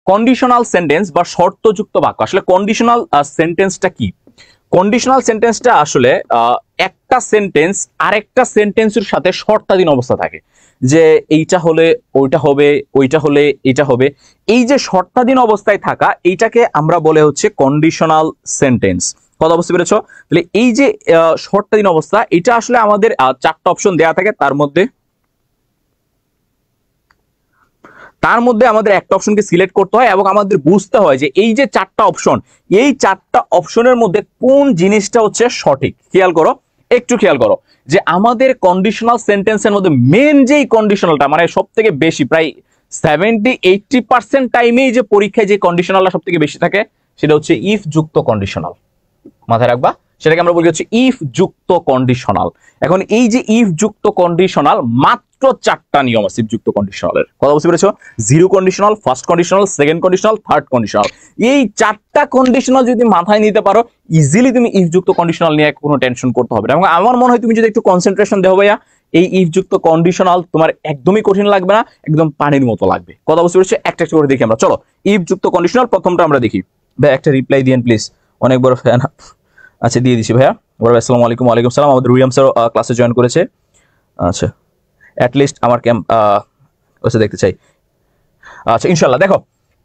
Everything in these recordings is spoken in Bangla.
কন্ডিশনাল সেন্টেন্স বা শর্তযুক্ত বাক্য, আসলে কন্ডিশনাল সেন্টেন্সটা কি? কন্ডিশনাল সেন্টেন্সটা আসলে একটা সেন্টেন্স আরেকটা সেন্টেন্সের সাথে শর্তাধীন অবস্থা থাকে, যে এইটা হলে ওইটা হবে, ওইটা হলে এটা হবে। এই যে শর্তাধীন অবস্থায় থাকা, এইটাকে আমরা বলে হচ্ছে কন্ডিশনাল সেন্টেন্স। কথা বুঝতে পেরেছো? তাহলে এই যে শর্তাধীন অবস্থা, এটা আসলে আমাদের চারটা অপশন দেয়া থাকে, তার মধ্যে আমাদের একটা অপশনকে সিলেক্ট করতে হয় এবং আমাদের বুঝতে হয় যে এই যে চারটা অপশন, এই চারটা অপশনের মধ্যে কোন জিনিসটা হচ্ছে সঠিক। খেয়াল করো, একটু খেয়াল করো যে আমাদের কন্ডিশনাল সেন্টেন্সের মধ্যে মেন যেই কন্ডিশনালটা, মানে সব থেকে বেশি, প্রায় 70-80% টাইমেই যে পরীক্ষায় যে কন্ডিশনালটা সব থেকে বেশি থাকে, সেটা হচ্ছে ইফ যুক্ত কন্ডিশনাল। মাথায় রাখবা, সেটাকে আমরা বলি হচ্ছে ইফ যুক্ত কন্ডিশনাল। এখন এই যে ইফ যুক্ত কন্ডিশনাল, মাত্র চারটা নিয়ম আছে ইফ যুক্ত কন্ডিশনালের। কথা বুঝতে পেরেছো? Zero conditional, first conditional, second conditional, third conditional. এই চারটা কন্ডিশনাল যদি মাথায় নিতে পারো, ইজিলি তুমি ইফ যুক্ত কন্ডিশনাল নিয়ে কোনো টেনশন করতে হবে না। এবং আমার মনে হয় তুমি যদি একটু কনসেন্ট্রেশন দেও ভাইয়া, এই ইফ যুক্ত কন্ডিশনাল তোমার একদমই কঠিন লাগবে না, একদম পানির মতো লাগবে। কথা বুঝতে পেরেছো? একটা একটা করে দেখি আমরা। চলো, ইফ যুক্ত কন্ডিশনাল প্রথমটা আমরা দেখি। ভাই একটা রিপ্লাই দিয়েন প্লিজ, অনেক বড় ফ্যান। আচ্ছা, দিয়ে দিছি ভাইয়া। আসসালামু আলাইকুম। ওয়ালাইকুম সালাম। আমাদের রুইয়াম স্যার ক্লাসে জয়েন করেছে। আচ্ছা, অ্যাটলিস্ট আমার ক্যাম্প দেখতে চাই। আচ্ছা, ইনশাল্লাহ। দেখো,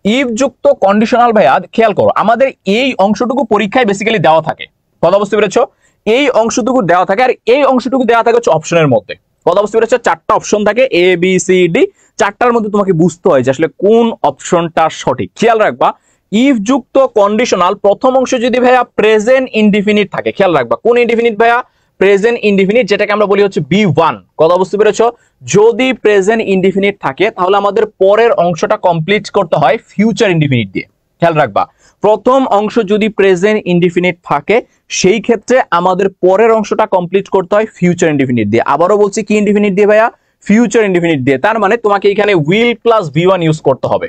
ইফ যুক্ত কন্ডিশনাল ভাইয়া খেয়াল করো, আমাদের এই অংশটুকু পরীক্ষায় বেসিক্যালি দেওয়া থাকে। কথা বুঝতে পেরেছো? এই অংশটুকু দেওয়া থাকে, আর এই অংশটুকু দেওয়া থাকে হচ্ছে অপশনের মধ্যে। কথা বুঝতে পেরেছো? চারটা অপশন থাকে, এ বি সি ডি। চারটার মধ্যে তোমাকে বুঝতে হয় যে আসলে কোন অপশনটা সঠিক। খেয়াল রাখবা, ইফ যুক্ত কন্ডিশনাল প্রথম অংশ যদি ভাইয়া প্রেজেন্ট ইনডিফিনিট থাকে, খেয়াল রাখবা কোন ইনডিফিনিট ভাইয়া? প্রেজেন্ট ইনডিফিনিট, যেটাকে আমরা বলি হচ্ছে বি1। কথা বুঝতে পেরেছো? যদি প্রেজেন্ট ইনডিফিনিট থাকে, তাহলে আমাদের পরের অংশটা কমপ্লিট করতে হয় ফিউচার ইনডিফিনিট দিয়ে। খেয়াল রাখবা, প্রথম অংশ যদি প্রেজেন্ট ইনডিফিনিট থাকে, সেই ক্ষেত্রে আমাদের পরের অংশটা কমপ্লিট করতে হয় ফিউচার ইনডিফিনিট দিয়ে। আবারও বলছি, কি ইনডিফিনিট দিয়ে ভাইয়া? ফিউচার ইনডিফিনিট দিয়ে। তার মানে তোমাকে এখানে উইল প্লাস ভি1 ইউজ করতে হবে।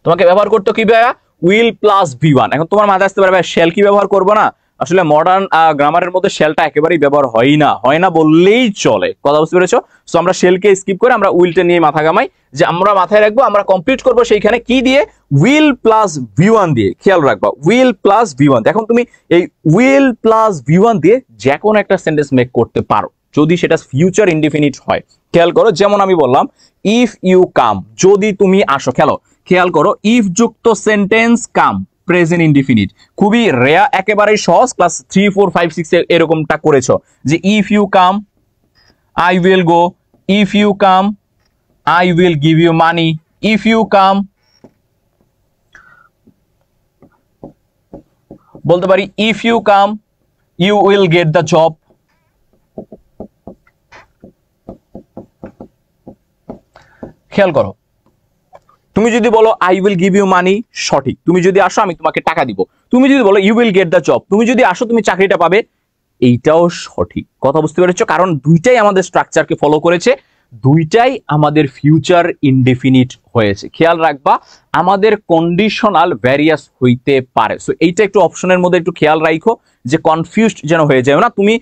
তোমাকে ব্যবহার করতে কি ভাইয়া? Will plus V1. এখন তোমার মাথায় আসতে পারে ভাই, শেল কি ব্যবহার করবো না? আসলে মডার্ন গ্রামারের মধ্যে শেলটা একেবারেই ব্যবহার হয় না বললেই চলে। কথা বুঝতে পেরেছো? সো আমরা শেলকে স্কিপ করে আমরা উইলটা নিয়ে মাথা ঘামাই, যে আমরা মাথায় রাখবো আমরা কমপ্লিট করবো সেইখানে কি দিয়ে? উইল প্লাস ভি1 দিয়ে। খেয়াল রাখবা, উইল প্লাস ভি1। এখন তুমি এই উইল প্লাস ভি1 দিয়ে যে কোনো একটা সেন্টেন্স মেক করতে পারো, যদি সেটা ফিউচার ইনডিফিনিট হয়। খেয়াল করো, যেমন আমি বললাম ইফ ইউ কাম, যদি তুমি আসো। খেয়াল করো, ইফ যুক্ত সেন্টেন্স কাম, প্রেজেন্ট ইনডিফিনিট। খুবই রেয়ার, একেবারেই সহজ। ক্লাস 3, 4, 5, 6 এরকমটা করেছো, যে if you come I will go, if you come I will give you money, if you come বলতে পারি if you come you will get the job. খেয়াল করো, তুমি যদি বলো I will give you money, সঠিক। তুমি যদি আসো আমি তোমাকে টাকা দিব। তুমি যদি বলো you will get the job, তুমি যদি আসো তুমি চাকরিটা পাবে, এইটাও সঠিক। কথা বুঝতে পেরেছো? কারণ দুইটাই আমাদের স্ট্রাকচারকে ফলো করেছে, দুইটাই আমাদের ফিউচার ইনডিফিনিট হয়েছে। খেয়াল রাখবা, আমাদের কন্ডিশনাল ভ্যারিয়াস হইতে পারে। সো এইটা একটু অপশনের মধ্যে একটু খেয়াল রাখো, যে কনফিউজড যেন হয়ে যায় না। তুমি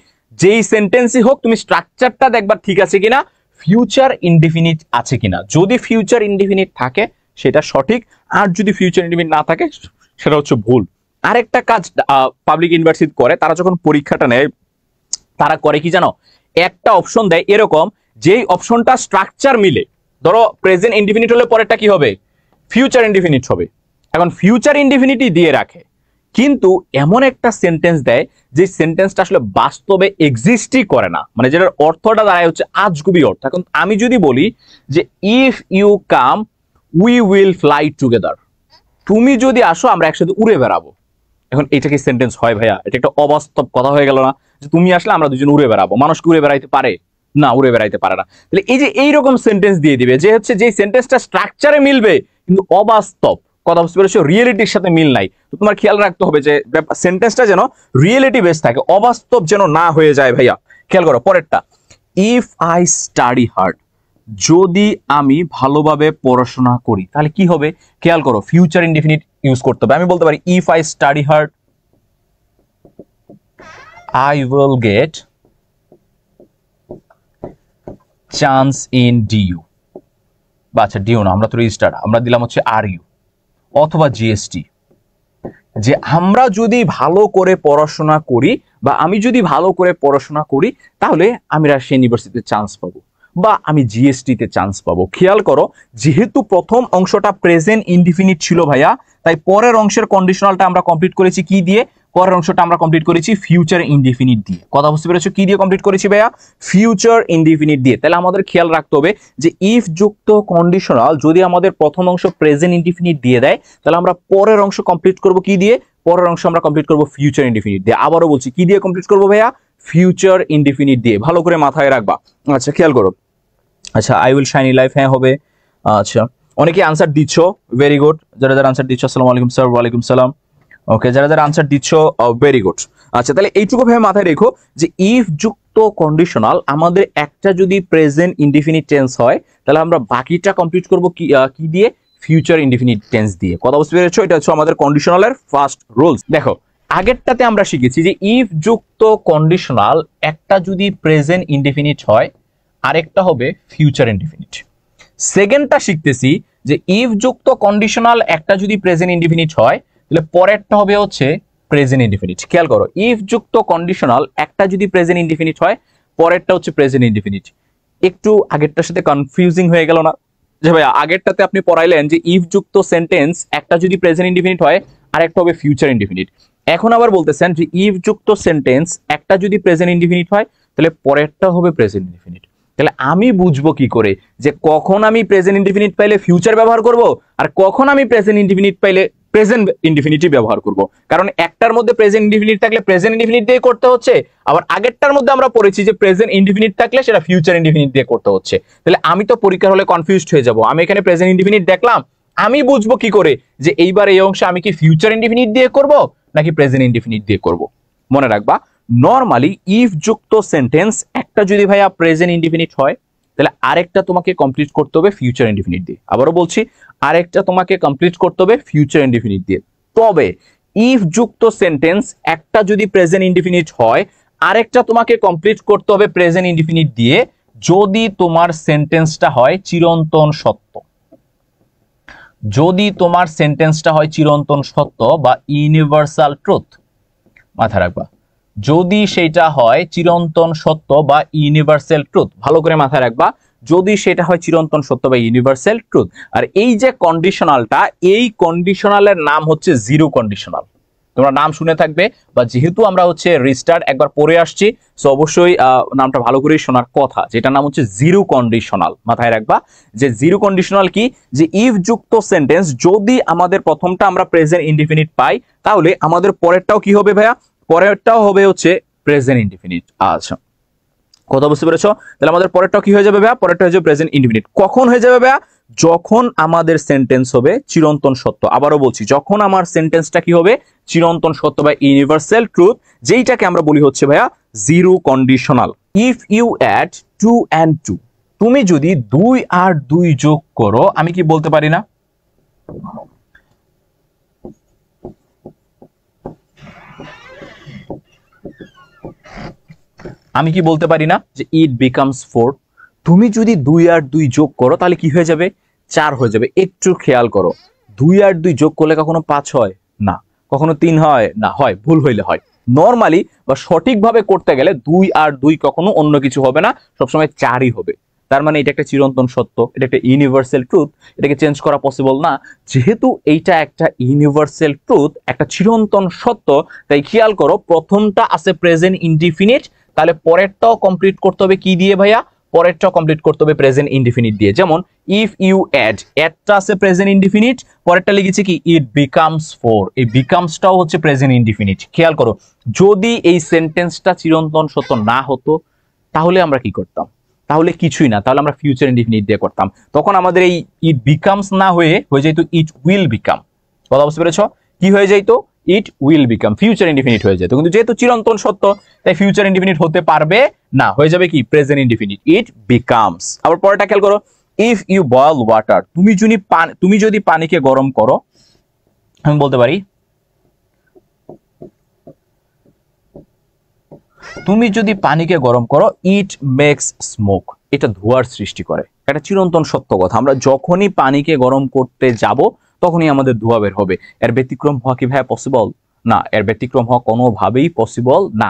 যেই সেন্টেন্সই হোক, তুমি স্ট্রাকচারটা দেখবা ঠিক আছে কিনা, ফিউচার ইনডিফিনিট আছে কিনা। যদি ফিউচার ইনডিফিনিট থাকে সেটা সঠিক, আর যদি ফিউচার ইনডিফিনিট না থাকে সেটা হচ্ছে ভুল। আরেকটা কাজ পাবলিক ইউনিভার্সিটি করে, তারা যখন পরীক্ষাটা নেয়, তারা করে কি জানো? একটা অপশন দেয় এরকম, যেই অপশনটা স্ট্রাকচার মিলে, ধরো প্রেজেন্ট ইনডিফিনিট হলে পরেরটা কি হবে? ফিউচার ইনডিফিনিট হবে। এখন ফিউচার ইনডিফিনিটই দিয়ে রাখে, কিন্তু এমন একটা সেন্টেন্স দেয় যে সেন্টেন্সটা আসলে বাস্তবে এক্সিস্টই করে না, মানে যেটার অর্থটা দাঁড়ায় হচ্ছে আজগুবি অর্থ। এখন আমি যদি বলি যে if you come we will fly together, তুমি যদি আসো আমরা একসাথে উড়ে বেড়াবো। এখন এটা কি সেন্টেন্স হয় ভাইয়া? এটা একটা অবাস্তব কথা হয়ে গেল না, যে তুমি আসলে আমরা দুজন উড়ে বেড়াবো। মানুষ কি উড়ে বেড়াইতে পারে? না, উড়ে বেড়াইতে পারে না। তাহলে এই যে এইরকম সেন্টেন্স দিয়ে দিবে, যে হচ্ছে যে সেন্টেন্সটা স্ট্রাকচারে মিলবে কিন্তু অবাস্তব। কথা বুঝতে পেরেছো? রিয়েলিটির সাথে মিল নাই। তো তোমার খেয়াল রাখতে হবে যে সেন্টেন্সটা যেন রিয়েলিটি বেস থাকে, অবাস্তব যেন না হয়ে যায় ভাইয়া। খেয়াল করো পরেরটা, ইফ আই স্টাডি হার্ড, যদি আমি ভালোভাবে পড়াশোনা করি তাহলে কি হবে? খেয়াল করো, ফিউচার ইনডিফিনিট ইউজ করতে হবে। আমি বলতে পারি if I study hard I will get chance in DU. বা আচ্ছা, ডিইউ না, আমরা তো রেজিস্টার, আমরা দিলাম হচ্ছে আর ইউ। অথবা জিএসটি, যে আমরা যদি ভালো করে পড়াশোনা করি বা আমি যদি ভালো করে পড়াশোনা করি তাহলে আমি রাজশাহী ইউনিভার্সিটিতে চান্স পাবো বা আমি জিএসটিতে চান্স পাবো। খেয়াল করো, যেহেতু প্রথম অংশটা প্রেজেন্ট ইনডিফিনিট ছিল ভাইয়া, তাই পরের অংশের কন্ডিশনালটা আমরা কমপ্লিট করেছি কি দিয়ে? পরের অংশটা আমরা কমপ্লিট করেছি ফিউচার ইনডিফিনিট দিয়ে। কথা বুঝতে পেরেছো? কি দিয়ে কমপ্লিট করেছি ভাইয়া? ফিউচার ইনডিফিনিট দিয়ে। তাহলে আমাদের খেয়াল রাখতে হবে যে ইফ যুক্ত কন্ডিশনাল যদি আমাদের প্রথম অংশ প্রেজেন্ট ইনডিফিনিট দিয়ে দেয়, তাহলে আমরা পরের অংশ কমপ্লিট করব কি দিয়ে? পরের অংশ আমরা কমপ্লিট করব ফিউচার ইনডিফিনিট দিয়ে। আবারও বলছি, কি দিয়ে কমপ্লিট করব ভাইয়া? ফিউচার ইনডিফিনিট দিয়ে। ভালো করে মাথায় রাখবা। আচ্ছা খেয়াল করো। আচ্ছা, আই উইল শাইনি লাইফ, হ্যাঁ হবে। আচ্ছা, অনেকে আনসার দিচ্ছ, ভেরি গুড। যারা যারা আনসার দিচ্ছ, আসসালামু আলাইকুম স্যার। ওয়ালাইকুম সালাম। ওকে, যারা যারা আনসার দিচ্ছ, ভেরি গুড। আচ্ছা, তাহলে এইটুকু ভাবে মাথায় রেখো যে ইফ যুক্ত কন্ডিশনাল আমাদের একটা যদি প্রেজেন্ট ইনডিফিনিট টেন্স হয়, তাহলে আমরা বাকিটা কমপ্লিট করব কি দিয়ে? ফিউচার ইনডিফিনিট টেন্স দিয়ে। কথা বুঝতে পেরেছো? এটা হচ্ছে আমাদের কন্ডিশনালের ফার্স্ট রুলস। দেখো, আগেরটাতে আমরা শিখেছি যে ইফ যুক্ত কন্ডিশনাল একটা যদি প্রেজেন্ট ইনডিফিনিট হয়, আরেকটা হবে ফিউচার ইনডিফিনিট। সেকেন্ডটা শিখতেছি যে ইফ যুক্ত কন্ডিশনাল একটা যদি প্রেজেন্ট ইনডিফিনিট হয়, তাহলে পরেরটা হবে হচ্ছে প্রেজেন্ট ইনডিফিনিট। খেয়াল করো, ইফ যুক্ত কন্ডিশনাল একটা যদি প্রেজেন্ট ইনডিফিনিট হয়, পরেরটা হচ্ছে প্রেজেন্ট ইনডিফিনিট। একটু আগেরটার সাথে কনফিউজিং হয়ে গেল না? যে ভাই আগেরটাতে আপনি পড়াইলেন যে ইফ যুক্ত সেন্টেন্স একটা যদি প্রেজেন্ট ইনডিফিনিট হয়, আরেকটা হবে ফিউচার ইনডিফিনিট। এখন আবার বলতেছেন যে ইফ যুক্ত সেন্টেন্স একটা যদি প্রেজেন্ট ইনডিফিনিট হয়, তাহলে পরেরটা হবে প্রেজেন্ট ইনডিফিনিট। তাহলে আমি বুঝবো কি করে যে কখন আমি প্রেজেন্ট ইনডিফিনিট পাইলে ফিউচার ব্যবহার করব আর কখন আমি প্রেজেন্ট ইনডিফিনিট পাইলে প্রেজেন্ট ইনডিফিনিটিভ ব্যবহার করব? কারণ একটার মধ্যে প্রেজেন্ট ইনডিফিনিট থাকলে প্রেজেন্ট ইনডিফিনিট দিয়ে করতে হচ্ছে, আবার আগেরটার মধ্যে আমরা পড়েছি যে প্রেজেন্ট ইনডিফিনিট থাকলে সেটা ফিউচার ইনডিফিনিট দিয়ে করতে হচ্ছে। তাহলে আমি তো পরীক্ষার হলে কনফিউজড হয়ে যাব। আমি এখানে প্রেজেন্ট ইনডিফিনিট দেখলাম, আমি বুঝবো কি করে যে এইবার এই অংশে আমি কি ফিউচার ইনডিফিনিট দিয়ে করব নাকি প্রেজেন্ট ইনডিফিনিট দিয়ে করব? মনে রাখবা, নরমালি ইফ যুক্ত সেন্টেন্স একটা যদি ভাইয়া প্রেজেন্ট ইনডিফিনিট হয়, তাহলে আরেকটা তোমাকে কমপ্লিট করতে হবে ফিউচার ইনডিফিনিট দিয়ে। আবারও বলছি, আরেকটা তোমাকে কমপ্লিট করতে হবে ফিউচার ইনডিফিনিট দিয়ে। তবে ইফ যুক্ত সেন্টেন্স একটা যদি প্রেজেন্ট ইনডিফিনিট হয়, আরেকটা তোমাকে কমপ্লিট করতে হবে প্রেজেন্ট ইনডিফিনিট দিয়ে যদি তোমার সেন্টেন্সটা হয় চিরন্তন সত্য। যদি তোমার সেন্টেন্সটা হয় চিরন্তন সত্য বা ইউনিভার্সাল ট্রুথ, মাথায় রাখবা। যদি সেটা হয় চিরন্তন সত্য বা ইউনিভার্সাল ট্রুথ, ভালো করে মাথায় রাখবা, যদি সেটা হয় চিরন্তন সত্য বা ইউনিভার্সাল ট্রুথ। আর এই যে কন্ডিশনালটা, এই কন্ডিশনালের নাম হচ্ছে জিরো কন্ডিশনাল। তোমরা নাম শুনে থাকবে, বা যেহেতু আমরা হচ্ছে রিস্টার্ট একবার পড়ে আসছি, সো অবশ্যই নামটা ভালো করে শোনার কথা, যেটার নাম হচ্ছে জিরো কন্ডিশনাল। মাথায় রাখবা যে জিরো কন্ডিশনাল কি? যে ইফ যুক্ত সেন্টেন্স যদি আমাদের প্রথমটা আমরা প্রেজেন্ট ইনডিফিনিট পাই, তাহলে আমাদের পরেরটাও কি হবে ভাইয়া? পরেরটাও হবে হচ্ছে প্রেজেন্ট ইনডিফিনিট। আচ্ছা, কথা বুঝতে পেরেছো? তাহলে আমাদের পরেরটাও কি হয়ে যাবে ভাইয়া? পরেরটা হয়ে যাবে প্রেজেন্ট ইনডিফিনিট। কখন হয়ে যাবে ভাইয়া? যখন আমাদের সেন্টেন্স হবে চিরন্তন সত্য। আবারও বলছি, যখন আমার সেন্টেন্সটা কি হবে? চিরন্তন সত্য বা ইউনিভার্সাল ট্রুথ, যেইটাকে আমরা বলি হচ্ছে ভাইয়া zero conditional. If you add 2 and 2, তুমি যদি 2 আর 2 যোগ করো, আমি কি বলতে পারি না? আমি কি বলতে পারি না যে ইট বিকামস 4? তুমি যদি 2 আর 2 যোগ করো তাহলে কি হয়ে যাবে? 4 হয়ে যাবে। একটু খেয়াল করো, 2 আর 2 যোগ করলে কখনো 5 হয় না, কখনো 3 হয় না, হয় ভুল হইলে হয়। নরমালি বা সঠিকভাবে করতে গেলে 2 আর 2 কখনো অন্য কিছু হবে না, সবসময় 4ই হবে। তার মানে এটা একটা চিরন্তন সত্য, এটা একটা ইউনিভার্সাল ট্রুথ, এটাকে চেঞ্জ করা পসিবল না। যেহেতু এইটা একটা ইউনিভার্সাল ট্রুথ, একটা চিরন্তন সত্য, তাই খেয়াল করো প্রথমটা আছে প্রেজেন্ট ইনডিফিনিট, তাহলে পরেরটাও কমপ্লিট করতে হবে কি দিয়ে ভাইয়া? পরেরটাও কমপ্লিট করতে হবে প্রেজেন্ট ইনডিফিনিট দিয়ে। যেমন ইফ ইউ অ্যাড, অ্যাডটা আছে প্রেজেন্ট ইনডিফিনিট, পরেরটা লিখেছি কি? It becomes 4। এই বিকামসটাও হচ্ছে প্রেজেন্ট ইনডিফিনিট। খেয়াল করো, যদি এই সেন্টেন্সটা চিরন্তন সত্য না হতো তাহলে আমরা কি করতাম? তাহলে কিছুই না, তাহলে আমরা ফিউচার ইনডিফিনিট দিয়ে করতাম। তখন আমাদের এই ইট বিকামস না হয়ে যেত ইট উইল বিকাম। কথা বুঝতে পেরেছো? কি হয়ে যাইতো? It will become, future indefinite হয়ে যেত। কিন্তু যেহেতু চিরন্তন সত্য, তাই ফিউচার ইনডিফিনিট হতে পারবে না, হয়ে যাবে কি? Present indefinite, it becomes. আবার পরেরটা খেয়াল করো, ইফ ইউ বয়েল ওয়াটার, তুমি যদি পানিকে গরম করো, আমি বলতে পারি তুমি যদি পানিকে গরম করো, ইট মেক্স স্মোক, এটা ধোঁয়ার সৃষ্টি করে। এটা চিরন্তন সত্য কথা। আমরা যখনই পানিকে গরম করতে যাব তখনই আমাদের ধোঁয়া বের হবে। এর ব্যতিক্রম হওয়া কি ভাইয়া পসিবল? না, এর ব্যতিক্রম হওয়া কোনোভাবেই পসিবল না।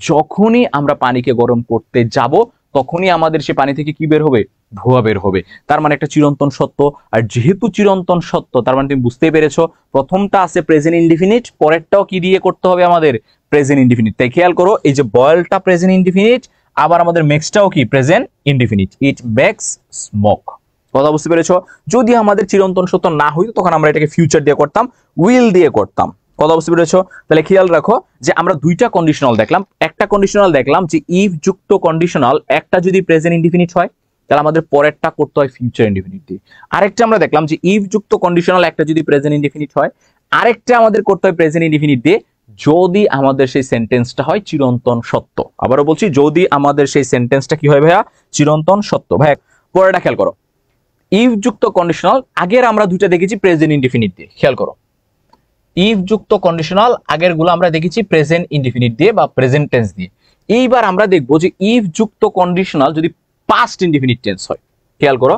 যখনই আমরা পানিকে গরম করতে যাব তখনই আমাদের সে পানি থেকে কি বের হবে? ধোঁয়া বের হবে। তার মানে একটা চিরন্তন সত্য। আর যেহেতু চিরন্তন সত্য, তার মানে তুমি বুঝতেই পেরেছো, প্রথমটা আছে প্রেজেন্ট ইনডিফিনিট, পরেরটাও কি দিয়ে করতে হবে আমাদের? Present indefinite. তাই খেয়াল করো, এই যে বয়েলটা প্রেজেন্ট ইনডিফিনিট, আবার আমাদের মেক্সটাও কি present indefinite. It makes smoke. কথা বুঝতে পেরেছো? যদি আমাদের চিরন্তন সত্য না হইতো তখন আমরা এটাকে ফিউচার দিয়ে করতাম, উইল দিয়ে করতাম। কথা বুঝতে পেরেছো? তাহলে খেয়াল রাখো যে আমরা দুইটা কন্ডিশনাল দেখলাম। একটা কন্ডিশনাল দেখলাম যে ইফ যুক্ত কন্ডিশনাল, একটা যদি প্রেজেন্ট ইনডিফিনিট হয় তাহলে আমাদের পরেরটা করতে হয় ফিউচার ইনডিফিনিট দিয়ে। আরেকটা আমরা দেখলাম যে ইফ যুক্ত কন্ডিশনাল একটা যদি প্রেজেন্ট ইনডিফিনিট হয়, আরেকটা আমাদের করতে হয় প্রেজেন্ট ইনডিফিনিট দিয়ে, যদি আমাদের সেই সেন্টেন্সটা হয় চিরন্তন সত্য। আবারও বলছি, যদি আমাদের সেই সেন্টেন্সটা কি হয় ভাইয়া? চিরন্তন সত্য। ভাইয়া পরেরটা খেয়াল করো, ইফ যুক্ত কন্ডিশনাল আগের আমরা দুইটা দেখেছি প্রেজেন্ট ইনডিফিনিট দিয়ে। খেয়াল করো, ইফ যুক্ত কন্ডিশনাল আগের গুলো আমরা দেখেছি প্রেজেন্ট ইনডিফিনিট দিয়ে বা প্রেজেন্ট টেন্স দিয়ে। এইবার আমরা দেখবো যে ইফ যুক্ত কন্ডিশনাল যদি পাস্ট ইনডিফিনিট টেন্স হয়। খেয়াল করো,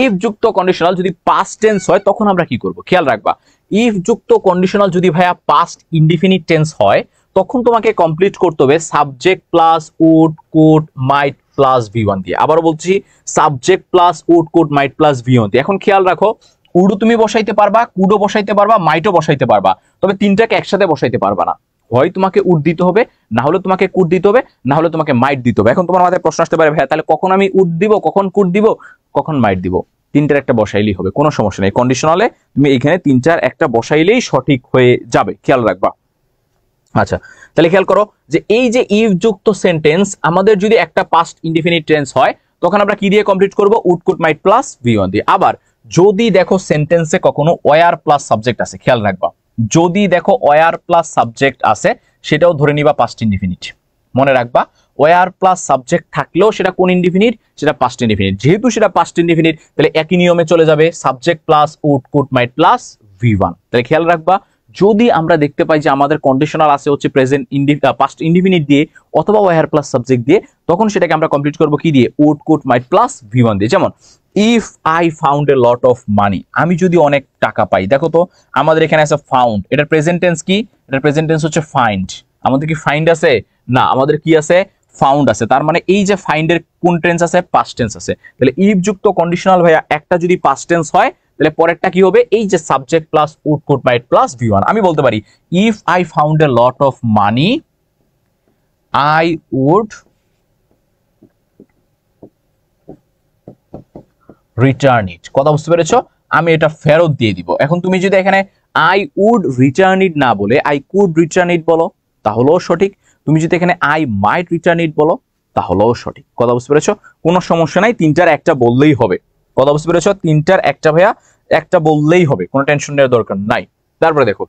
ইফ যুক্ত কন্ডিশনাল যদি পাস্ট টেন্স হয় তখন আমরা কি করব? খেয়াল রাখবা, ইফ যুক্ত কন্ডিশনাল যদি ভাইয়া পাস্ট ইনডিফিনিট টেন্স হয় তখন তোমাকে কমপ্লিট করতে হবে subject plus would could might plus V one দিয়ে। আবারও বলছি, subject plus would could might plus V one দিয়ে। এখন খেয়াল রাখো, উডও তুমি বসাইতে পারবা, কুডও বসাইতে পারবা, মাইটও বসাইতে পারবা, তবে তিনটাকে একসাথে বসাইতে পারবা না। হয় তোমাকে উড দিতে হবে, না হলে তোমাকে কুড দিতে হবে, না হলে তোমাকে মাইট দিতে হবে। এখন তোমার মাথায় প্রশ্ন আসতে পারে, ভাইয়া তাহলে কখন আমি উড দিব, কখন কুড দিব, কখন মাইট দিব? তিনটার একটা বসাইলেই হবে, কোনো সমস্যা নেই। কন্ডিশনালে তুমি এখানে তিনটার একটা বসাইলেই সঠিক হয়ে যাবে, খেয়াল রাখবা। আচ্ছা, তাহলে খেয়াল করো যে এই যে ইফ যুক্ত সেন্টেন্স আমাদের যদি একটা পাস্ট ইনডিফিনিট টেন্স হয় তখন আমরা কি দিয়ে কমপ্লিট করব? Would could might plus V one দিয়ে। আবার যদি দেখো সেন্টেন্সে কখনো ওয়ার প্লাস সাবজেক্ট আছে, খেয়াল রাখবা, যদি দেখো ওয়ার প্লাস সাবজেক্ট আছে সেটাও ধরে নিবা পাস্ট ইনডিফিনিট। মনে রাখবা, ওয়ার প্লাস সাবজেক্ট থাকলেও সেটা কোন ইনডিফিনিট? সেটা পাস্ট ইনডিফিনিট। যেহেতু সেটা পাস্ট ইনডিফিনিট তাহলে একই নিয়মে চলে যাবে, subject plus would could might plus V one. তাহলে খেয়াল রাখবা, যদি আমরা দেখতে পাই যে আমাদের কন্ডিশনাল আছে হচ্ছে প্রেজেন্ট পাস্ট ইনডিফিনিট দিয়ে অথবা ওয়ার প্লাস সাবজেক্ট দিয়ে, তখন সেটাকে আমরা কমপ্লিট করব কি দিয়ে? Would could might plus V one দিয়ে। যেমন if I found a lot of money, আমি যদি অনেক টাকা পাই। দেখো তো আমাদের এখানে আছে ফাউন্ড, এটার প্রেজেন্ট টেন্স কি? এটার প্রেজেন্ট টেন্স হচ্ছে ফাইন্ড। আমাদের কি ফাইন্ড আছে? না, আমাদের কি আছে? ফাউন্ড আছে। তার মানে এই যে ফাইন্ডের কোন টেন্স আছে? পাস্ট টেন্স আছে। তাহলে ইফ যুক্ত কন্ডিশনাল ভাইয়া একটা যদি পাস্ট টেন্স হয় তাহলে পরেরটা কি হবে? এই যে subject plus would could might plus V one. আমি বলতে পারি if I found a lot of money I would return it. কথা বুঝতে পেরেছো? আমি এটা ফেরত দিয়ে দিব। এখন তুমি যদি এখানে আই উড রিটার্ন ইট না বলে আই কুড রিটার্ন ইট বলো তাহলেও সঠিক। তুমি যদি এখানে আই মাইট রিটার্ন ইট বলো তাহলেও সঠিক। কথা বুঝতে পেরেছো? কোনো সমস্যা নাই, তিনটার একটা বললেই হবে। কথা বুঝতে পেরেছো? তিনটার একটা ভাইয়া একটা বললেই হবে, কোনো টেনশন নেওয়ার দরকার নাই। তারপরে দেখো,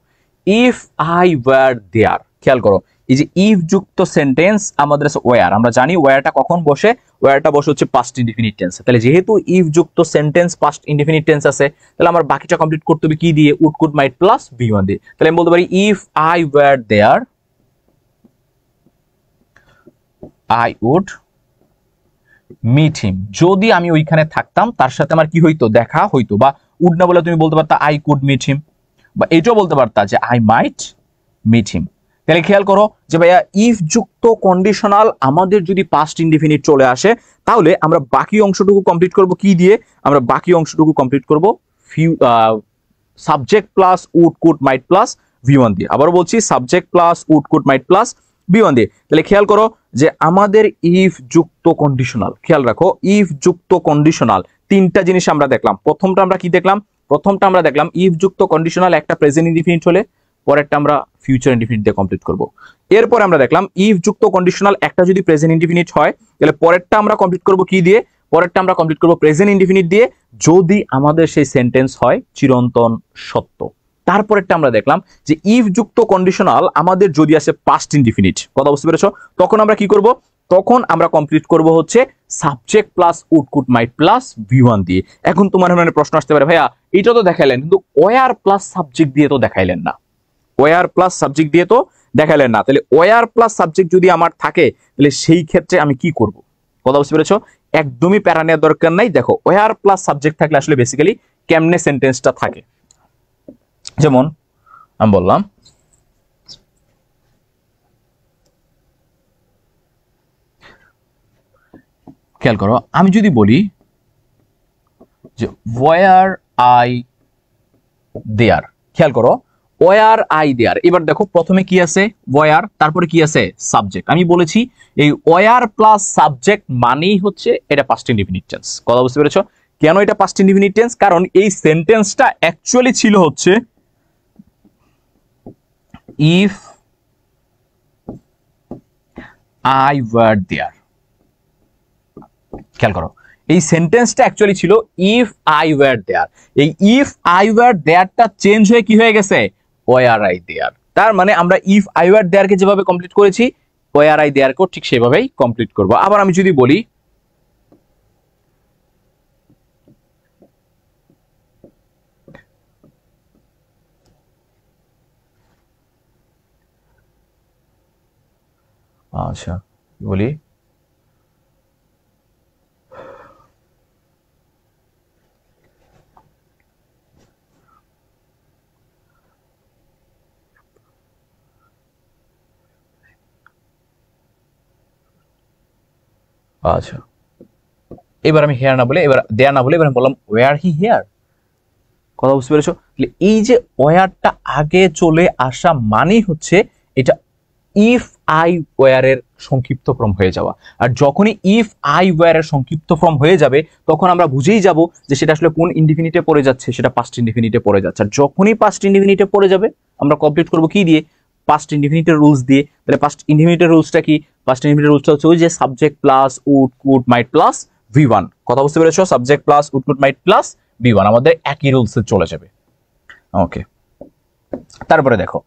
ইফ আই ওয়ার দেয়ার। খেয়াল করো, এই যে ইফ যুক্ত সেন্টেন্স আমাদের আছে ওয়ার। আমরা জানি ওয়ারটা কখন বসে? ওয়ারটা বসে হচ্ছে পাস্ট ইনডিফিনিট টেন্স। তাহলে যেহেতু ইফ যুক্ত সেন্টেন্স পাস্ট ইনডিফিনিট টেন্স আছে, তাহলে আমার বাকিটা কমপ্লিট করতে হবে কি দিয়ে? Would could might plus V one দিয়ে। তাহলে আমি বলতে পারি if I were there I would meet him. যদি আমি ওইখানে থাকতাম তার সাথে আমার কি হইতো? দেখা হইতো। বা উড না বলে তুমি বলতে পারতা আই কুড মিট হিম, বা এটাও বলতে পারতা যে আই মাইট মিট হিম। তাহলে খেয়াল করো যে ভাইয়া ইফ যুক্ত কন্ডিশনাল আমাদের যদি পাস্ট ইনডিফিনিট চলে আসে তাহলে আমরা বাকি অংশটুকু কমপ্লিট করব কি দিয়ে? আমরা বাকি অংশটুকু কমপ্লিট করব subject plus would could might plus V one দিয়ে। আবার বলছি, subject plus would could might plus V one দিয়ে। তাহলে খেয়াল করো যে আমাদের ইফ যুক্ত কন্ডিশনাল, খেয়াল রাখো, ইফ যুক্ত কন্ডিশনাল তিনটা জিনিস আমরা দেখলাম। প্রথমটা আমরা কি দেখলাম? প্রথমটা আমরা দেখলাম ইফ যুক্ত কন্ডিশনাল একটা প্রেজেন্ট ইনডিফিনিট হলে পরেরটা আমরা ফিউচার ইনডিফিনিট দিয়ে কমপ্লিট করব। এরপর আমরা দেখলাম ইফ যুক্ত কন্ডিশনাল একটা যদি প্রেজেন্ট ইনডিফিনিট হয় তাহলে পরেরটা আমরা কমপ্লিট করব কি দিয়ে? পরেরটা আমরা কমপ্লিট করব প্রেজেন্ট ইনডিফিনিট দিয়ে, যদি আমাদের সেই সেন্টেন্স হয় চিরন্তন সত্য। তারপরেরটা আমরা দেখলাম যে ইফ যুক্ত কন্ডিশনাল আমাদের যদি আসে পাস্ট ইনডিফিনিট। কথা বুঝতে পেরেছো? তখন আমরা কি করব? তখন আমরা কমপ্লিট করব হচ্ছে subject plus would could might plus V one দিয়ে। এখন তোমার মনে প্রশ্ন আসতে পারে, ভাইয়া এটা তো দেখাইলেন কিন্তু ওয়ার প্লাস সাবজেক্ট দিয়ে তো দেখাইলেন না। ওয়ার প্লাস সাবজেক্ট দিয়ে তো দেখাইলেন না। তাহলে ওয়ার প্লাস সাবজেক্ট যদি আমার থাকে তাহলে সেই ক্ষেত্রে আমি কি করব? কথা বুঝতে পেরেছো? একদমই প্যারা নেওয়ার দরকার নাই। দেখো ওয়ার প্লাস সাবজেক্ট থাকলে আসলে বেসিক্যালি কেমনে সেন্টেন্সটা থাকে। যেমন আমি বললাম খেয়াল করো, আমি যদি বলি যে ওয়ার আই দেয়ার, খেয়াল করো ওয়ার আই দেয়ার, এবার দেখো প্রথমে কি আছে ওয়ার, তারপরে কি আছে সাবজেক্ট। আমি বলেছি এই ওয়ার প্লাস সাবজেক্ট মানেই হচ্ছে এটা পাস্ট ইনডিফিনিট টেন্স। কথা বুঝতে পেরেছো? কেন এটা পাস্ট ইনডিফিনিট টেন্স? কারণ এই সেন্টেন্সটা অ্যাকচুয়ালি ছিল হচ্ছে ইফ আই ওয়ার দেয়ার। খেয়াল করো এই সেন্টেন্সটা অ্যাকচুয়ালি ছিল ইফ আই ওয়ার দেয়ার। এই ইফ আই ওয়ার দেয়ারটা চেঞ্জ হয়ে কি হয়ে গেছে ওয়ার আই দেয়ার। তার মানে আমরা ইফ আই ওয়ার দেয়ারকে যেভাবে কমপ্লিট করেছি ওয়ার আই দেয়ারকেও ঠিক সেভাবেই কমপ্লিট করব। আবার আমি যদি বলি আচ্ছা বলি আচ্ছা এবার আমি হেয়ার না বলে, এবার দেয়ার না বলে এবার আমি বললাম ওয়ার হি হেয়ার। কথা বুঝতে পেরেছো? এই যে ওয়ারটা আগে চলে আসা মানেই হচ্ছে এটা ইফ আই ওয়ার এর সংক্ষিপ্ত ফর্ম হয়ে যাওয়া। আর যখনই ইফ আই ওয়ার এর সংক্ষিপ্ত ফর্ম হয়ে যাবে তখন আমরা বুঝেই যাব যে সেটা আসলে কোন ইনডিফিনিটে পড়ে যাচ্ছে, সেটা পাস্ট ইনডিফিনিটে পড়ে যাচ্ছে। আর যখনই পাস্ট ইনডিফিনিটে পড়ে যাবে আমরা কমপ্লিট করব কি দিয়ে? পাস্ট ইনডিফিনিটের রুলস দিয়ে। তাহলে পাস্ট ইনডিফিনিটের রুলসটা কি? পাস্ট ইনডিফিনিটের রুলসটা হচ্ছে ওই যে subject plus would could might plus V one. কথা বুঝতে পেরেছো? Subject plus would could might plus V one আমাদের একই রুলসে চলে যাবে। ওকে, তারপরে দেখো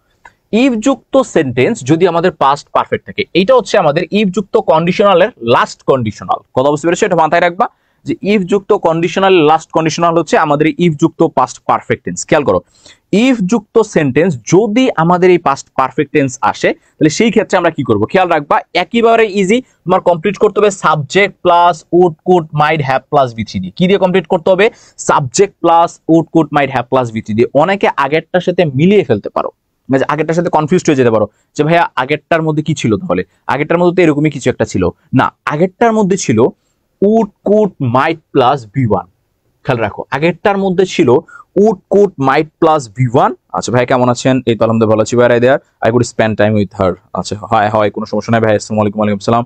ইফ যুক্ত সেন্টেন্স যদি আমাদের পাস্ট পারফেক্ট থাকে, এটা হচ্ছে আমাদের ইফ যুক্ত কন্ডিশনালের লাস্ট কন্ডিশনাল। কথা বুঝতে পেরেছো? এটা মাথায় রাখবা যে ইফ যুক্ত কন্ডিশনাল লাস্ট কন্ডিশনাল হচ্ছে আমাদের ইফ যুক্ত পাস্ট পারফেক্ট টেন্স। খেয়াল করো ইফ যুক্ত সেন্টেন্স যদি আমাদের এই পাস্ট পারফেক্ট টেন্স আসে তাহলে সেই ক্ষেত্রে আমরা কি করব? খেয়াল রাখবা একেবারে ইজি, তোমার কমপ্লিট করতে হবে subject plus would could might have plus V three দিয়ে। কি দিয়ে কমপ্লিট করতে হবে? Subject plus would could might have plus V three দিয়ে। অনেকে আগেরটার সাথে মিলিয়ে ফেলতে পারো, আগেরটার সাথে কনফিউজড হয়ে যেতে পারো যে ভাইয়া আগেরটার মধ্যে কি ছিল, তাহলে আগেরটার মধ্যে তো এরকমই কিছু একটা ছিল না। আগেরটার মধ্যে ছিল would could might plus V one. খেয়াল রাখো আগেরটার মধ্যে ছিল would could might plus V one. আচ্ছা ভাই কেমন আছেন? এই তো আলহামদুলিল্লাহ ভালো আছি। Were I there? I could spend time with her. আচ্ছা হয় হয় কোনো সমস্যা নাই ভাই। আসসালামু আলাইকুম। ওয়ালাইকুম সালাম।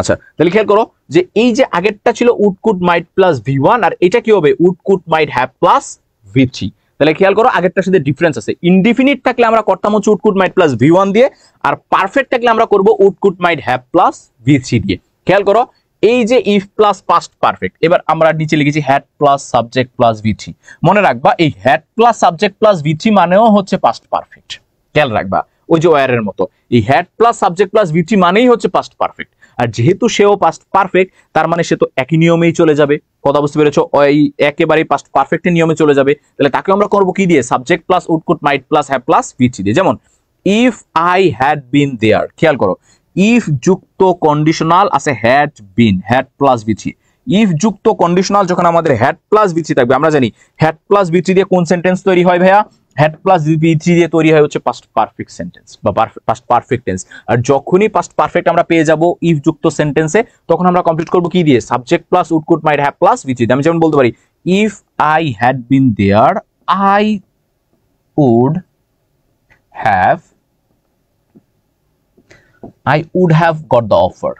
আচ্ছা তাহলে খেয়াল করো যে এই যে আগেরটা ছিল would could might plus V one আর এটা কি হবে would could might have plus ভি3। তাহলে খেয়াল করো আগেরটার সাথে ডিফারেন্স আছে। ইনডিফিনিট থাকলে আমরা করতাম হচ্ছে would could might plus V one দিয়ে, আর পারফেক্ট থাকলে আমরা করব would could might have plus ভি3 দিয়ে। খেয়াল করো এই যে ইফ প্লাস পাস্ট পারফেক্ট, এবার আমরা নিচে লিখেছি হ্যাড প্লাস সাবজেক্ট প্লাস ভি3। মনে রাখবা এই হ্যাড প্লাস সাবজেক্ট প্লাস ভি3 মানেও হচ্ছে পাস্ট পারফেক্ট। খেয়াল রাখবা ওই যে ওয়্যারের মতো এই হ্যাড প্লাস সাবজেক্ট প্লাস ভি3 মানেই হচ্ছে পাস্ট পারফেক্ট। আর যেহেতু সেও পাস্ট পারফেক্ট তার মানে সে তো একই নিয়মেই চলে যাবে। কথা বুঝতে পেরেছো? ওই একেবারেই পাস্ট পারফেক্টের নিয়মে চলে যাবে। তাহলে তাকে আমরা করবো কি দিয়ে? Subject plus would could might plus have plus ভি3 দিয়ে। যেমন if I had been there. খেয়াল করো ইফ যুক্ত কন্ডিশনাল আছে হ্যাড বিন, হ্যাড প্লাস ভি3। ইফ যুক্ত কন্ডিশনাল যখন আমাদের হ্যাড প্লাস ভি3 থাকবে, আমরা জানি হ্যাড প্লাস ভি3 দিয়ে কোন সেন্টেন্স তৈরি হয় ভাইয়া? হ্যাড প্লাস ভি3 দিয়ে তৈরি হয় হচ্ছে পাস্ট পারফেক্ট সেন্টেন্স বা পাস্ট পারফেক্ট টেন্স। আর যখনই পাস্ট পারফেক্ট আমরা পেয়ে যাব ইফ যুক্ত সেন্টেন্সে তখন আমরা কমপ্লিট করব কি দিয়ে? Subject plus would could might have plus ভি3। আমি যেমন বলতে পারি if I had been there I would have got the offer।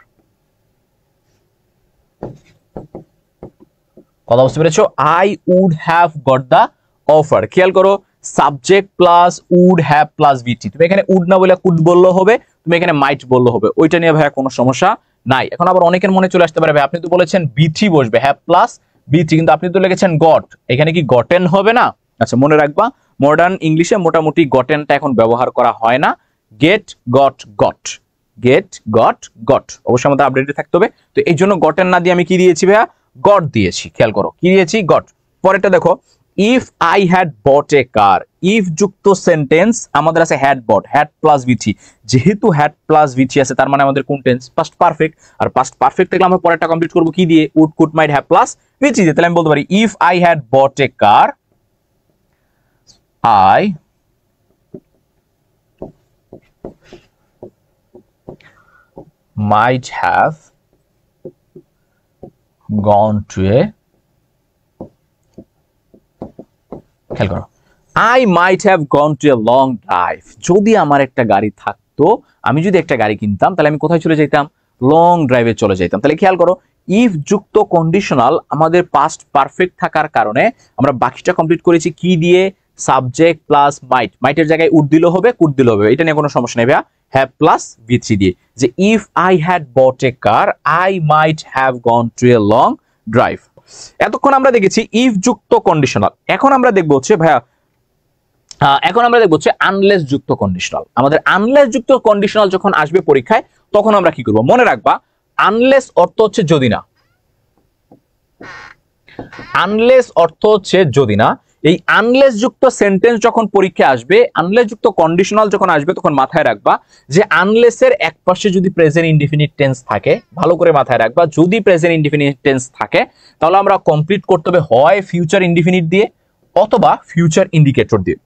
কথা বুঝতে পেরেছো? I would have got the offer। খেয়াল করো subject plus would have plus ভি3। তুমি এখানে উড না বলে কুড বললে হবে, তুমি এখানে মাইট বললে হবে, ওইটা নিয়ে ভাইয়া কোনো সমস্যা নাই। এখন আবার অনেকের মনে চলে আসতে পারে ভাই আপনি তো বলেছেন ভি3 বসবে হ্যাভ প্লাস ভি3, কিন্তু আপনি তো লিখেছেন গট, এখানে কি গটেন হবে না? আচ্ছা মনে রাখবা মডার্ন ইংলিশে মোটামুটি গটেনটা এখন ব্যবহার করা হয় না। Gate goat goat, gate goat goat অবশ্যই আমাদের আপডেটে থাকতে হবে। তো এই জন্য গটেন না দিয়ে আমি কি দিয়েছি ভাইয়া? গট দিয়েছি। খেয়াল করো কি দিয়েছি? গট। পরেরটা দেখো if I had bought a car. If যুক্ত সেন্টেন্স আমাদের আছে হ্যাড বট, হ্যাড প্লাস ভি3। যেহেতু হ্যাড প্লাস ভি3 আছে তার মানে আমাদের কোন টেন্স? Past perfect. আর পাস্ট পারফেক্ট থাকলে আমরা পরেরটা কমপ্লিট করব কি দিয়ে? Would could might have plus ভি3 দিয়ে। তাহলে আমি বলতে পারি if I had bought a car I might have gone to a, খেয়াল করো, I might have gone to a long drive। যদি আমার একটা গাড়ি থাকতো, আমি যদি একটা গাড়ি কিনতাম, তাহলে আমি কোথায় চলে যেতাম? লং ড্রাইভে চলে যেতাম। তাহলে খেয়াল করো, ইফ যুক্ত কন্ডিশনাল আমাদের পাস্ট পারফেক্ট থাকার কারণে আমরা বাকিটা কমপ্লিট করেছি কি দিয়ে? সাবজেক্ট প্লাস মাইট, মাইটের জায়গায় উড দিলেও হবে, কুড দিলেও হবে, এটা নিয়ে কোনো সমস্যা নেই ভাইয়া। হ্যাভ প্লাস V3 দিয়ে, যে if I had bought a car I might have gone to a long drive. এতক্ষণ আমরা দেখেছি ইফ যুক্ত কন্ডিশনাল। এখন আমরা দেখবো হচ্ছে ভাইয়া, এখন আমরা দেখবো হচ্ছে আনলেস যুক্ত কন্ডিশনাল। আমাদের আনলেস যুক্ত কন্ডিশনাল যখন আসবে পরীক্ষায়, তখন আমরা কি করব? মনে রাখবা, আনলেস অর্থ হচ্ছে যদি না। আনলেস অর্থ হচ্ছে যদি না। এই আনলেস যুক্ত সেন্টেন্স যখন পরীক্ষায় আসবে, আনলেস যুক্ত কন্ডিশনাল যখন আসবে, তখন মাথায় রাখবা যে আনলেসের এক পাশে যদি প্রেজেন্ট ইনডিফিনিট টেন্স থাকে, ভালো করে মাথায় রাখবা, যদি প্রেজেন্ট ইনডিফিনিট টেন্স থাকে, তাহলে আমরা কমপ্লিট করতে হবে হয় ফিউচার ইনডিফিনিট দিয়ে অথবা ফিউচার ইন্ডিকেটর দিয়ে।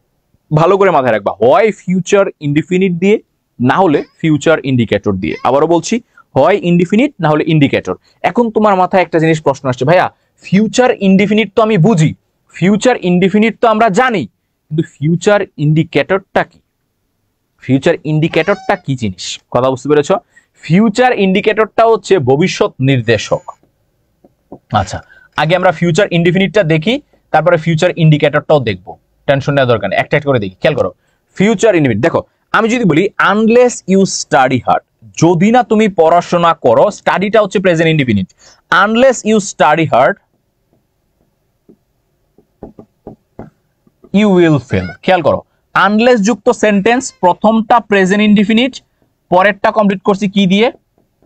ভালো করে মাথায় রাখবা, হয় ফিউচার ইনডিফিনিট দিয়ে, না হলে ফিউচার ইন্ডিকেটর দিয়ে। আবারও বলছি, হয় ইনডিফিনিট না হলে ইন্ডিকেটর। এখন তোমার মাথায় একটা জিনিস প্রশ্ন আসছে, ভাইয়া ফিউচার ইনডিফিনিট তো আমি বুঝি, ফিউচার ইনডিফিনিট তো আমরা জানি, কিন্তু ফিউচার ইন্ডিকেটরটা কি? ফিউচার ইন্ডিকেটরটা কি জিনিস? কথা বুঝতে পেরেছ? ফিউচার ইন্ডিকেটরটা হচ্ছে ভবিষ্যৎ নির্দেশক। আচ্ছা, আগে আমরা ফিউচার ইনডিফিনিটটা দেখি, তারপরে ফিউচার ইন্ডিকেটরটাও দেখবো। টেনশন নেওয়ার দরকার নেই, একটা একটা করে দেখি। খেয়াল করো, ফিউচার ইনডিফিনিট দেখো, আমি যদি বলি আনলেস ইউ স্টাডি হার্ড, যদি না তুমি পড়াশোনা করো, স্টাডিটা হচ্ছে present indefinite. Unless you study hard you will fail. খেয়াল করো, আনলেস যুক্ত সেন্টেন্স, প্রথমটা প্রেজেন্ট ইনডিফিনিট, পরেরটা কমপ্লিট করছি কি দিয়ে?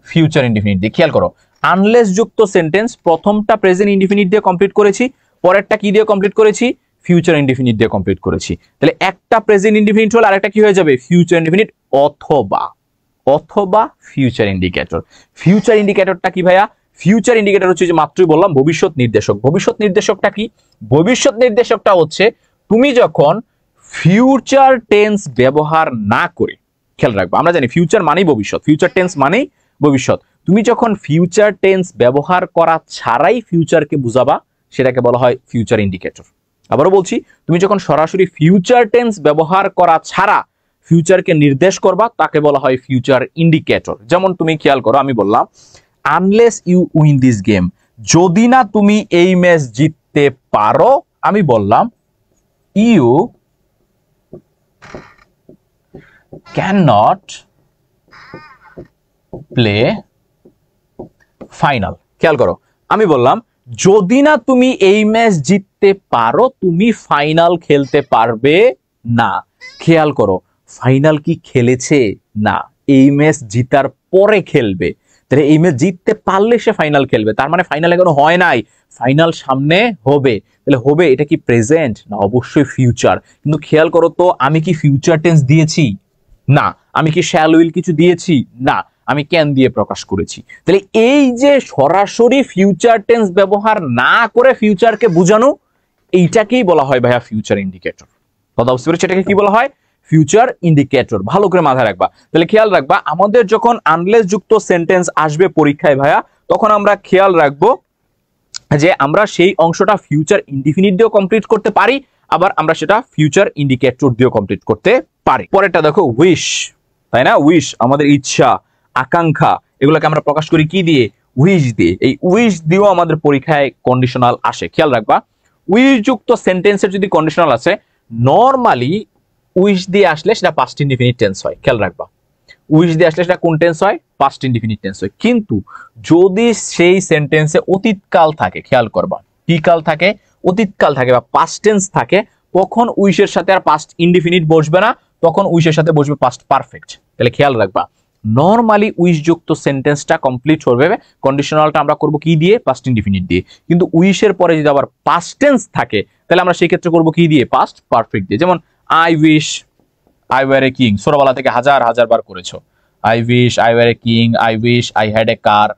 ফিউচার ইনডিফিনিট দিয়ে। খেয়াল করো, আনলেস যুক্ত সেন্টেন্স, প্রথমটা প্রেজেন্ট ইনডিফিনিট দিয়ে কমপ্লিট করেছি, পরেরটা কি দিয়ে কমপ্লিট করেছি? ফিউচার ইনডিফিনিট দিয়ে কমপ্লিট করেছি। তাহলে একটা প্রেজেন্ট ইনডিফিনিট হলে আরেকটা কি হয়ে যাবে? ফিউচার ইনডিফিনিট অথবা অথবা ফিউচার ইন্ডিকেটর। ফিউচার ইন্ডিকেটরটা কি ভাইয়া? ফিউচার ইন্ডিকেটর হচ্ছে যে মাত্রই বললাম ভবিষ্যৎ নির্দেশক। ভবিষ্যৎ নির্দেশকটা কি? ভবিষ্যৎ নির্দেশকটা হচ্ছে তুমি যখন ফিউচার টেন্স ব্যবহার না করে, খেয়াল রাখবা, আমরা জানি ফিউচার মানেই ভবিষ্যৎ, ফিউচার টেন্স মানেই ভবিষ্যৎ। তুমি যখন ফিউচার টেন্স ব্যবহার করা ছাড়াই ফিউচারকে বুঝাবা, সেটাকে বলা হয় ফিউচার ইন্ডিকেটর। আবারও বলছি, তুমি যখন সরাসরি ফিউচার টেন্স ব্যবহার করা ছাড়া ফিউচারকে নির্দেশ করবা, তাকে বলা হয় ফিউচার ইন্ডিকেটর। যেমন তুমি খেয়াল করো, আমি বললাম unless you win this game, যদি না তুমি এই ম্যাচ জিততে পারো, আমি বললাম you can not play final. খেয়াল করো, আমি বললাম যদি না তুমি এই ম্যাচ জিততে পারো, তুমি ফাইনাল খেলতে পারবে না। খেয়াল করো, ফাইনাল কি খেলেছে? না, এই ম্যাচ জিতার পরে খেলবে। তাহলে এই ম্যাচ জিততে পারলে সে ফাইনাল খেলবে, তার মানে ফাইনাল এখনো হয় নাই, ফাইনাল সামনে হবে। তাহলে হবে, এটা কি প্রেজেন্ট? না, অবশ্যই ফিউচার। কিন্তু খেয়াল করো তো, আমি কি ফিউচার টেন্স দিয়েছি? না। আমি কি শ্যাল উইল কিছু দিয়েছি? না। আমি ক্যান দিয়ে প্রকাশ করেছি। তাহলে এই যে সরাসরি ফিউচার টেন্স ব্যবহার না করে ফিউচারকে বোঝানো, এইটাকেই বলা হয় ভাইয়া ফিউচার ইন্ডিকেটর। কথা বুঝতে পেরেছি? এটাকে কি বলা হয়? Future indicator. ভালো করে মাথায় রাখবা। তাহলে খেয়াল রাখবা, আমাদের যখন আনলেস যুক্ত সেন্টেন্স আসবে পরীক্ষায় ভাইয়া, তখন আমরা খেয়াল রাখবো যে আমরা সেই অংশটা ফিউচার ইনডিফিনিট দিয়েও কমপ্লিট করতে পারি, আবার আমরা সেটা ফিউচার ইন্ডিকেটর দিয়েও কমপ্লিট করতে পারি। পরেরটা দেখো, উইশ, তাই না? উইশ, আমাদের ইচ্ছা, আকাঙ্ক্ষা, এগুলোকে আমরা প্রকাশ করি কি দিয়ে? উইশ দিয়ে। এই উইশ দিয়েও আমাদের পরীক্ষায় কন্ডিশনাল আসে। খেয়াল রাখবা, উইশ যুক্ত সেন্টেন্সের যদি কন্ডিশনাল আসে, নরমালি উইশ দিয়ে আসলে সেটা পাস্ট ইনডিফিনিট টেন্স হয়। খেয়াল রাখবা, উইশ দিয়ে আসলে সেটা কোন টেন্স হয়? পাস্ট ইনডিফিনিট টেন্স হয়। কিন্তু যদি সেই সেন্টেন্সে অতীতকাল থাকে, খেয়াল করবা, কি কাল থাকে? অতীতকাল থাকে বা পাস্ট টেন্স থাকে, তখন উইশের সাথে আর পাস্ট ইনডিফিনিট বসবে না, তখন উইশের সাথে বসবে পাস্ট পারফেক্ট। তাহলে খেয়াল রাখবা, নরমালি উইশ যুক্ত সেন্টেন্সটা কমপ্লিট করবে, কন্ডিশনালটা আমরা করব কি দিয়ে? পাস্ট ইনডিফিনিট দিয়ে। কিন্তু উইশের পরে যদি আবার পাস্ট টেন্স থাকে, তাহলে আমরা সেই ক্ষেত্রে করব কি দিয়ে? পাস্ট পারফেক্ট দিয়ে। যেমন I wish I were a king, ছোটবেলা থেকে হাজার হাজার বার করেছো। I wish I were a king, I wish I had a car.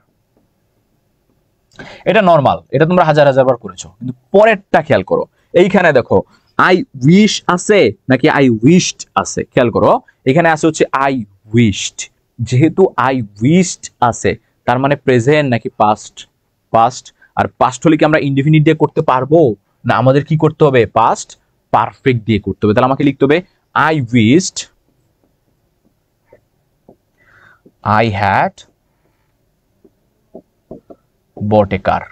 এটা নরমাল, এটা তোমরা হাজার হাজার বার করেছো। কিন্তু পরেরটা খেয়াল করো, এইখানে দেখো আই উইশ আছে নাকি আই উইশড আছে? খেয়াল করো, এখানে আছে হচ্ছে আই উইশড। যেহেতু আই উইশড আছে, তার মানে প্রেজেন্ট নাকি পাস্ট? পাস্ট। আর পাস্ট হলে কি আমরা ইনডিফিনিট দিয়ে করতে পারবো না? আমাদের কি করতে হবে? পাস্ট পারফেক্ট দিয়ে করতে হবে। তাহলে আমাকে লিখতে হবে I wished I had bought a car,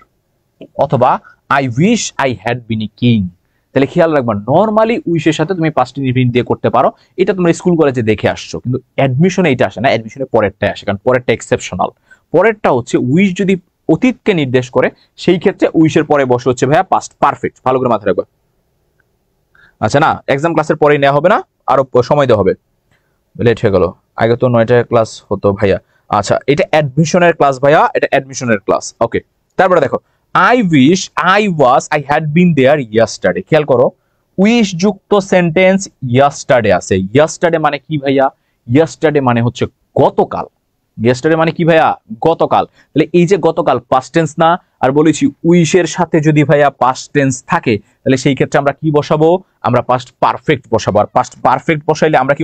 অথবা I wish I had been a king। তাহলে খেয়াল রাখবা, নরমালি উইশের সাথে তুমি পাস্ট ইনডিফিনিট দিয়ে করতে পারো, এটা তোমরা স্কুল কলেজে দেখে আসছো, কিন্তু অ্যাডমিশনে এটা আসে না, অ্যাডমিশনে পরেরটাই আসে, কারণ পরেরটা এক্সেপশনাল। পরেরটা হচ্ছে উইশ যদি অতীতকে নির্দেশ করে, সেই ক্ষেত্রে উইশের পরে বসে হচ্ছে ভাইয়া পাস্ট পারফেক্ট। ভালো করে মাথায় রাখবা। আচ্ছা, না এক্সাম ক্লাসের পরে নেওয়া হবে না, আরো সময় দেওয়া হবে, লেট হয়ে গেল। আগে তো 9টায় ক্লাস হতো ভাইয়া। আচ্ছা, এটা অ্যাডমিশনের ক্লাস ভাইয়া, এটা অ্যাডমিশনের ক্লাস। ওকে, তারপরে দেখো I wish I had been there yesterday. খেয়াল করো, উইশ যুক্ত সেন্টেন্স ইয়েস্টারডে আছে। ইয়েস্টারডে মানে কি ভাইয়া? ইয়েস্টারডে মানে হচ্ছে গতকাল। ইয়েস্টারডে মানে কি ভাইয়া? গতকাল। তাহলে এই যে গতকাল পাস্ট টেন্স না, আর বলেছি উইশের সাথে যদি ভাইয়া পাস্ট টেন্স থাকে, তাহলে সেই ক্ষেত্রে আমরা কি বসাবো? আমরা পাস্ট পারফেক্ট বসাবো। আর পাস্ট পারফেক্ট বসাইলে আমরা কি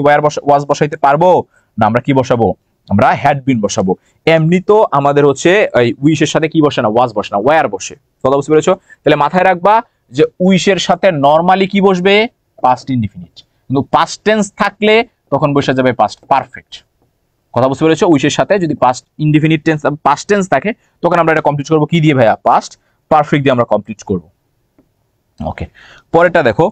ওয়াজ বসাইতে পারবো না? আমরা কি বসাবো? আমরা হ্যাড বিন বসাবো। এমনি তো আমাদের হচ্ছে উইশের সাথে কি বসে না? ওয়াজ বসে না, ওয়ার বসে। কথা বুঝতে পেরেছো? তাহলে মাথায় রাখবা যে উইশের সাথে নরমালি কি বসবে? Past indefinite. কিন্তু পাস্ট টেন্স থাকলে তখন বসে যাবে পাস্ট পারফেক্ট। কথা বুঝতে পেরেছো? উইশের সাথে যদি past indefinite tense past tense থাকে, তখন আমরা এটা কমপ্লিট করবো কি দিয়ে ভাইয়া? পাস্ট পারফেক্ট দিয়ে আমরা কমপ্লিট করব। ওকে, পরেরটা দেখো,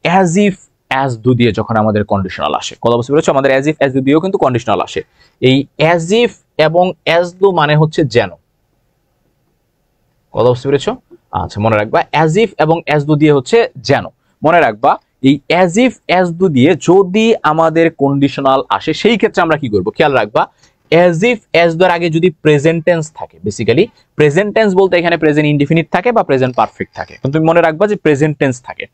অ্যাজ ইফ অ্যাজ ডু দিয়ে যখন আমাদের কন্ডিশনাল আসে। কথা বুঝতে পেরেছো? আমাদের অ্যাজ ইফ অ্যাজ ডু দিয়েও কিন্তু কন্ডিশনাল আসে। এই অ্যাজ ইফ এবং অ্যাজ ডু মানে হচ্ছে যেন। কথা বুঝতে পেরেছো? আচ্ছা, মনে রাখবা অ্যাজ ইফ এবং অ্যাজ ডু দিয়ে হচ্ছে যেন। মনে রাখবা এই অ্যাজ ইফ অ্যাজ ডু দিয়ে যদি আমাদের কন্ডিশনাল আসে, সেই ক্ষেত্রে আমরা কি করব? খেয়াল রাখবা, অ্যাজ ইফ অ্যাজ ডু এর আগে যদি প্রেজেন্ট টেন্স থাকে, বেসিক্যালি প্রেজেন্ট টেন্স বলতে এখানে প্রেজেন্ট ইনডিফিনিট থাকে বা প্রেজেন্ট পারফেক্ট থাকে, কিন্তু তুমি মনে রাখবা যে প্রেজেন্ট টেন্স থাকে।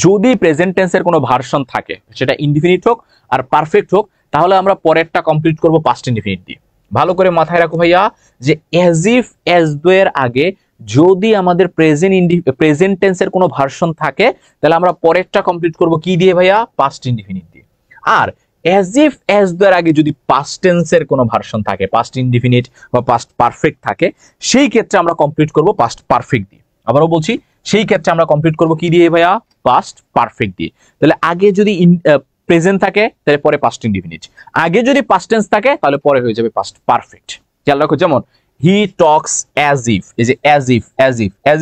যদি প্রেজেন্ট টেন্সের কোনো ভার্সন থাকে, সেটা ইনডিফিনিট হোক আর পারফেক্ট হোক, তাহলে আমরা পরেরটা কমপ্লিট করব পাস্ট ইনডিফিনিট দিয়ে। ভালো করে মাথায় রাখো ভাইয়া যে অ্যাজ ইফ অ্যাজ ডু এর আগে যদি আমাদের প্রেজেন্ট টেন্সের কোনো ভার্সন থাকে, তাহলে আমরা পরেরটা কমপ্লিট করব কি দিয়ে ভাইয়া? পাস্ট ইনডিফিনিট দিয়ে। আর অ্যাজ ইফ অ্যাজ ডু এর আগে যদি পাস্ট টেন্সের কোনো ভার্সন থাকে, পাস্ট ইনডিফিনিট বা পাস্ট পারফেক্ট থাকে, সেই ক্ষেত্রে আমরা কমপ্লিট করব পাস্ট পারফেক্ট দিয়ে। আবারও বলছি, সেই ক্ষেত্রে আমরা কমপ্লিট করব কি দিয়ে ভাইয়া? পাস্ট পারফেক্ট দিয়ে। তাহলে আগে যদি প্রেজেন্ট থাকে, তাহলে পরে পাস্ট ইনডিফিনিট। আগে যদি পাস্ট টেন্স থাকে, তাহলে পরে হয়ে যাবে পাস্ট পারফেক্ট। খেয়াল রাখো, যেমন হি টক্স অ্যাজ ইফ। এই যে অ্যাজ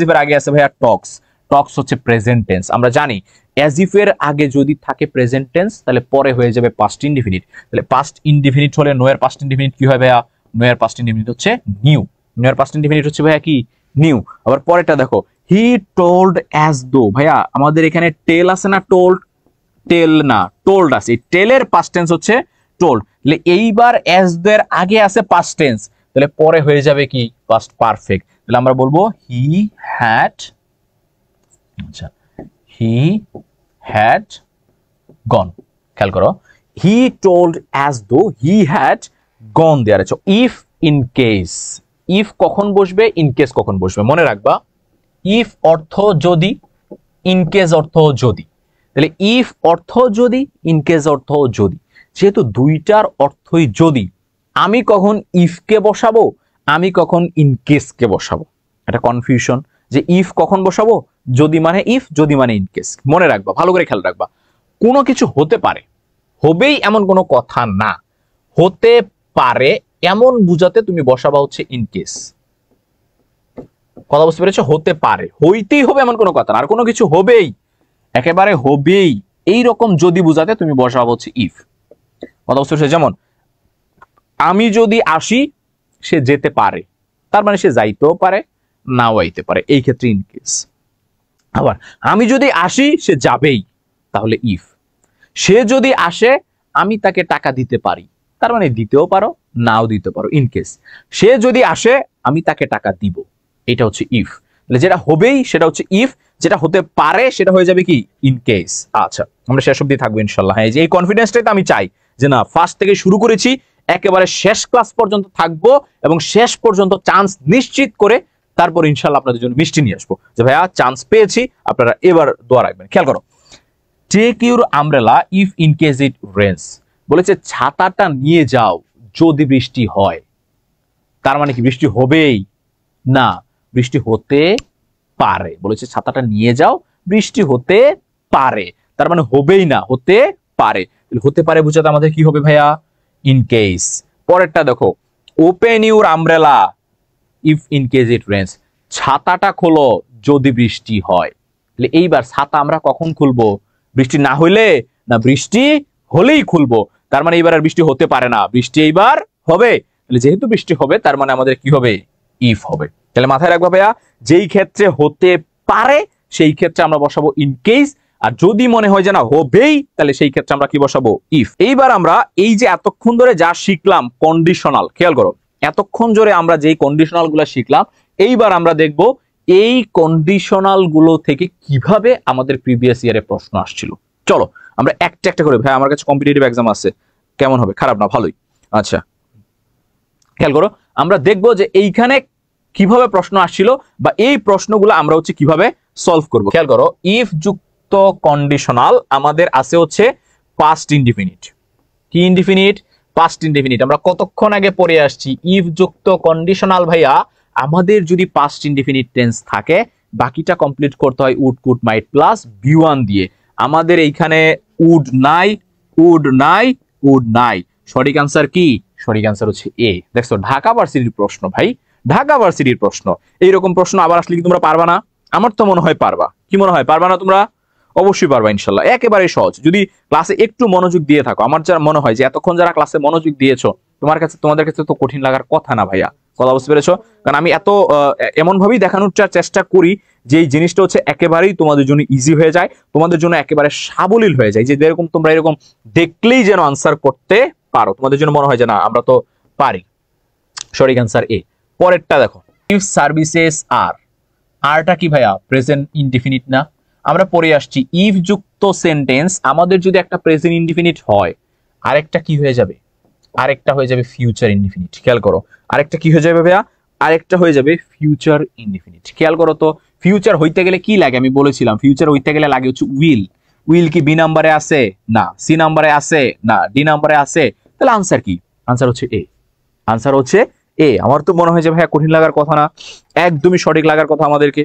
ইফ এর আগে আছে ভাইয়া টক্স। টক্স হচ্ছে প্রেজেন্ট টেন্স। আমরা জানি অ্যাজ ইফ এর আগে যদি থাকে প্রেজেন্ট টেন্স, তাহলে পরে হয়ে যাবে পাস্ট ইনডিফিনিট। তাহলে পাস্ট ইনডিফিনিট হলে নো এর পাস্ট ইনডিফিনিট কি হয় ভাইয়া? নো এর পাস্ট ইনডিফিনিট হচ্ছে নিউ। নো এর পাস্ট ইনডিফিনিট হচ্ছে ভাইয়া কি? নিউ। আবার পরেরটা দেখো, হি টোল্ড অ্যাজ দো। ভাইয়া আমাদের এখানে টেল আছে না? টোল্ড। টেল না, টোল্ড আছে। টেলের পাস্ট টেন্স হচ্ছে টোল্ড। তাহলে এইবার অ্যাজ দো এর আগে আছে পাস্ট টেন্স, তাহলে পরে হয়ে যাবে কি? Past perfect. তাহলে আমরা বলবো হি হ্যাড, আচ্ছা, হি হ্যাড গন। খেয়াল করো, he told as though he had gone দেয়ার আছে। ইফ ইন কেস, ইফ কখন বসবে? ইন কেস কখন বসবে? মনে রাখবা, ইফ অর্থ যদি, ইন কেস অর্থ যদি। তাহলে ইফ অর্থ যদি, ইন কেস অর্থ যদি। যেহেতু দুইটার অর্থই যদি, আমি কখন ইফকে বসাবো, আমি কখন ইন কেসকে বসাবো? এটা কনফিউশন যে ইফ কখন বসাবো, যদি মানে ইফ, যদি মানে ইন কেস। মনে রাখবা, ভালো করে খেয়াল রাখবা, কোনো কিছু হতে পারে, হবেই এমন কোনো কথা না। হতে পারে এমন বুঝাতে তুমি বসাবা হচ্ছে ইন কেস। কথা বুঝতে পেরেছো? হতে পারে, হইতেই হবে এমন কোনো কথা না। আর কোনো কিছু হবেই, একেবারে হবেই, এইরকম যদি বুঝাতে তুমি বসাবা হচ্ছে ইফ। কথা বুঝতে পেরেছো? যেমন আমি যদি আসি, সে যেতে পারে, তার মানে সে যাইতেও পারে, নাও আইতে পারে, এই ক্ষেত্রে ইন কেস। আবার আমি যদি আসি, সে যাবেই, তাহলে ইফ। সে যদি আসে, আমি তাকে টাকা দিতে পারি, তার মানে দিতেও পারো, নাও দিতে পারো, ইন কেস। সে যদি আসে, আমি তাকে টাকা দিব, এটা হচ্ছে ইফ। তাহলে যেটা হবেই সেটা হচ্ছে ইফ, যেটা হতে পারে সেটা হয়ে যাবে কি? In case. আচ্ছা, আমরা শেষ অবধি থাকবো ইনশাল্লাহ। হ্যাঁ, এই কনফিডেন্সটাই তো আমি চাই, যে না ফার্স্ট থেকে শুরু করেছি, একেবারে শেষ ক্লাস পর্যন্ত থাকবো এবং শেষ পর্যন্ত চান্স নিশ্চিত করে তারপর ইনশাল্লাহ আপনাদের জন্য মিষ্টি নিয়ে আসবো, যে ভাইয়া চান্স পেয়েছি, আপনারা এবার দোয়া রাখবেন। খেয়াল করো, take your umbrella if in case it rains. বলেছে ছাতাটা নিয়ে যাও যদি বৃষ্টি হয়, তার মানে কি বৃষ্টি হবেই না, বৃষ্টি হতে পারে। বলেছে ছাতাটা নিয়ে যাও, বৃষ্টি হতে পারে, তার মানে হবেই না, হতে পারে। হতে পারে বুঝাতে আমাদের কি হবে ভাইয়া? In case. পরেরটা দেখো, open your umbrella if in case it Reigns. ছাতাটা খোলো যদি বৃষ্টি হয়। তাহলে এইবার ছাতা আমরা কখন খুলবো? বৃষ্টি না হইলে না বৃষ্টি হলেই খুলবো। তার মানে এইবার আর বৃষ্টি হতে পারে না, বৃষ্টি এইবার হবে। তাহলে যেহেতু বৃষ্টি হবে তার মানে আমাদের কি হবে? ইফ হবে। তাহলে মাথায় রাখবো ভাইয়া, যেই ক্ষেত্রে হতে পারে সেই ক্ষেত্রে আমরা বসাবো ইন কেস, আর যদি মনে হয় যে না হবেই তাহলে সেই ক্ষেত্রে আমরা কি বসাবো? ইফ। এইবার আমরা এই যে এতক্ষণ ধরে যা শিখলাম কন্ডিশনাল, খেয়াল করো এতক্ষণ ধরে আমরা যেই কন্ডিশনাল গুলো শিখলাম, এইবার আমরা দেখব এই কন্ডিশনাল গুলো থেকে কিভাবে আমাদের প্রিভিয়াস ইয়ারে প্রশ্ন আসছিল। চলো আমরা একটা একটা করে, ভাই আমার কাছে কম্পিটিটিভ এক্সাম আছে, কেমন হবে? খারাপ না, ভালোই। আচ্ছা খেয়াল করো, আমরা দেখবো যে এইখানে কিভাবে প্রশ্ন আসছিল বা এই প্রশ্নগুলো আমরা হচ্ছে কিভাবে সলভ করব। খেয়াল করো, ইফ যুক্ত কন্ডিশনাল আমাদের আছে হচ্ছে পাস্ট ইনডিফিনিট। কি ইনডিফিনিট? Past indefinite. আমরা কতক্ষণ আগে পড়ে আসছি, ইফ যুক্ত কন্ডিশনাল ভাইয়া আমাদের যদি পাস্ট ইনডিফিনিট টেন্স থাকে, বাকিটা কমপ্লিট করতে হয় would, could, might plus B one দিয়ে। আমাদের এইখানে উড নাই, উড নাই, উড নাই। সঠিক আনসার কি? সঠিক আনসার হচ্ছে এ। দেখছো, ঢাকা ভার্সিটির প্রশ্ন ভাই, ঢাকা ভার্সিটির প্রশ্ন। এইরকম প্রশ্ন আবার আসলে কি তোমরা পারবা না? আমার তো মনে হয় পারবা। কি মনে হয়, পারবা না তোমরা? অবশ্যই পারবা ইনশাল্লাহ, একেবারে সহজ। যদি ক্লাসে একটু মনোযোগ দিয়ে থাকো। আমার যা মনে হয় যে এতক্ষণ যারা ক্লাসে মনোযোগ দিয়েছো, তোমাদের কাছে তো কঠিন লাগার কথা না ভাইয়া। কথা বুঝতে পেরেছো? কারণ আমি এমন ভাবেই দেখানোর চেষ্টা করি যে এই জিনিসটা হচ্ছে একেবারেই তোমাদের জন্য ইজি হয়ে যায়, তোমাদের জন্য একেবারে সাবলীল হয়ে যায়, যে এরকম তোমরা এরকম দেখলেই যেন আনসার করতে পারো, তোমাদের জন্য মনে হয় যে না আমরা তো পারি। সঠিক আনসার এ। পরেরটা দেখো, ইফ সার্ভিসেস আরটা কি ভাইয়া? প্রেজেন্ট ইনডিফিনিট না? আমরা পড়ে আসছি ইফ যুক্ত সেন্টেন্স আমাদের যদি একটা প্রেজেন্ট ইনডিফিনিট হয়, আরেকটা কি হয়ে যাবে? আরেকটা হয়ে যাবে ফিউচার ইনডিফিনিট। খেয়াল করো, আরেকটা কি হয়ে যাবে ভাইয়া? আরেকটা হয়ে যাবে ফিউচার ইনডিফিনিট। খেয়াল করো তো, ফিউচার হইতে গেলে কি লাগে? আমি বলেছিলাম ফিউচার হইতে গেলে লাগে হচ্ছে উইল। উইল কি বি নাম্বারে আছে? না। সি নাম্বারে আছে? না। ডি নাম্বারে আছে? তাহলে আনসার কি? আনসার হচ্ছে এ। আনসার হচ্ছে এ। আমার তো মনে হয় যে ভাইয়া কঠিন লাগার কথা না, একদমই সঠিক লাগার কথা আমাদেরকে,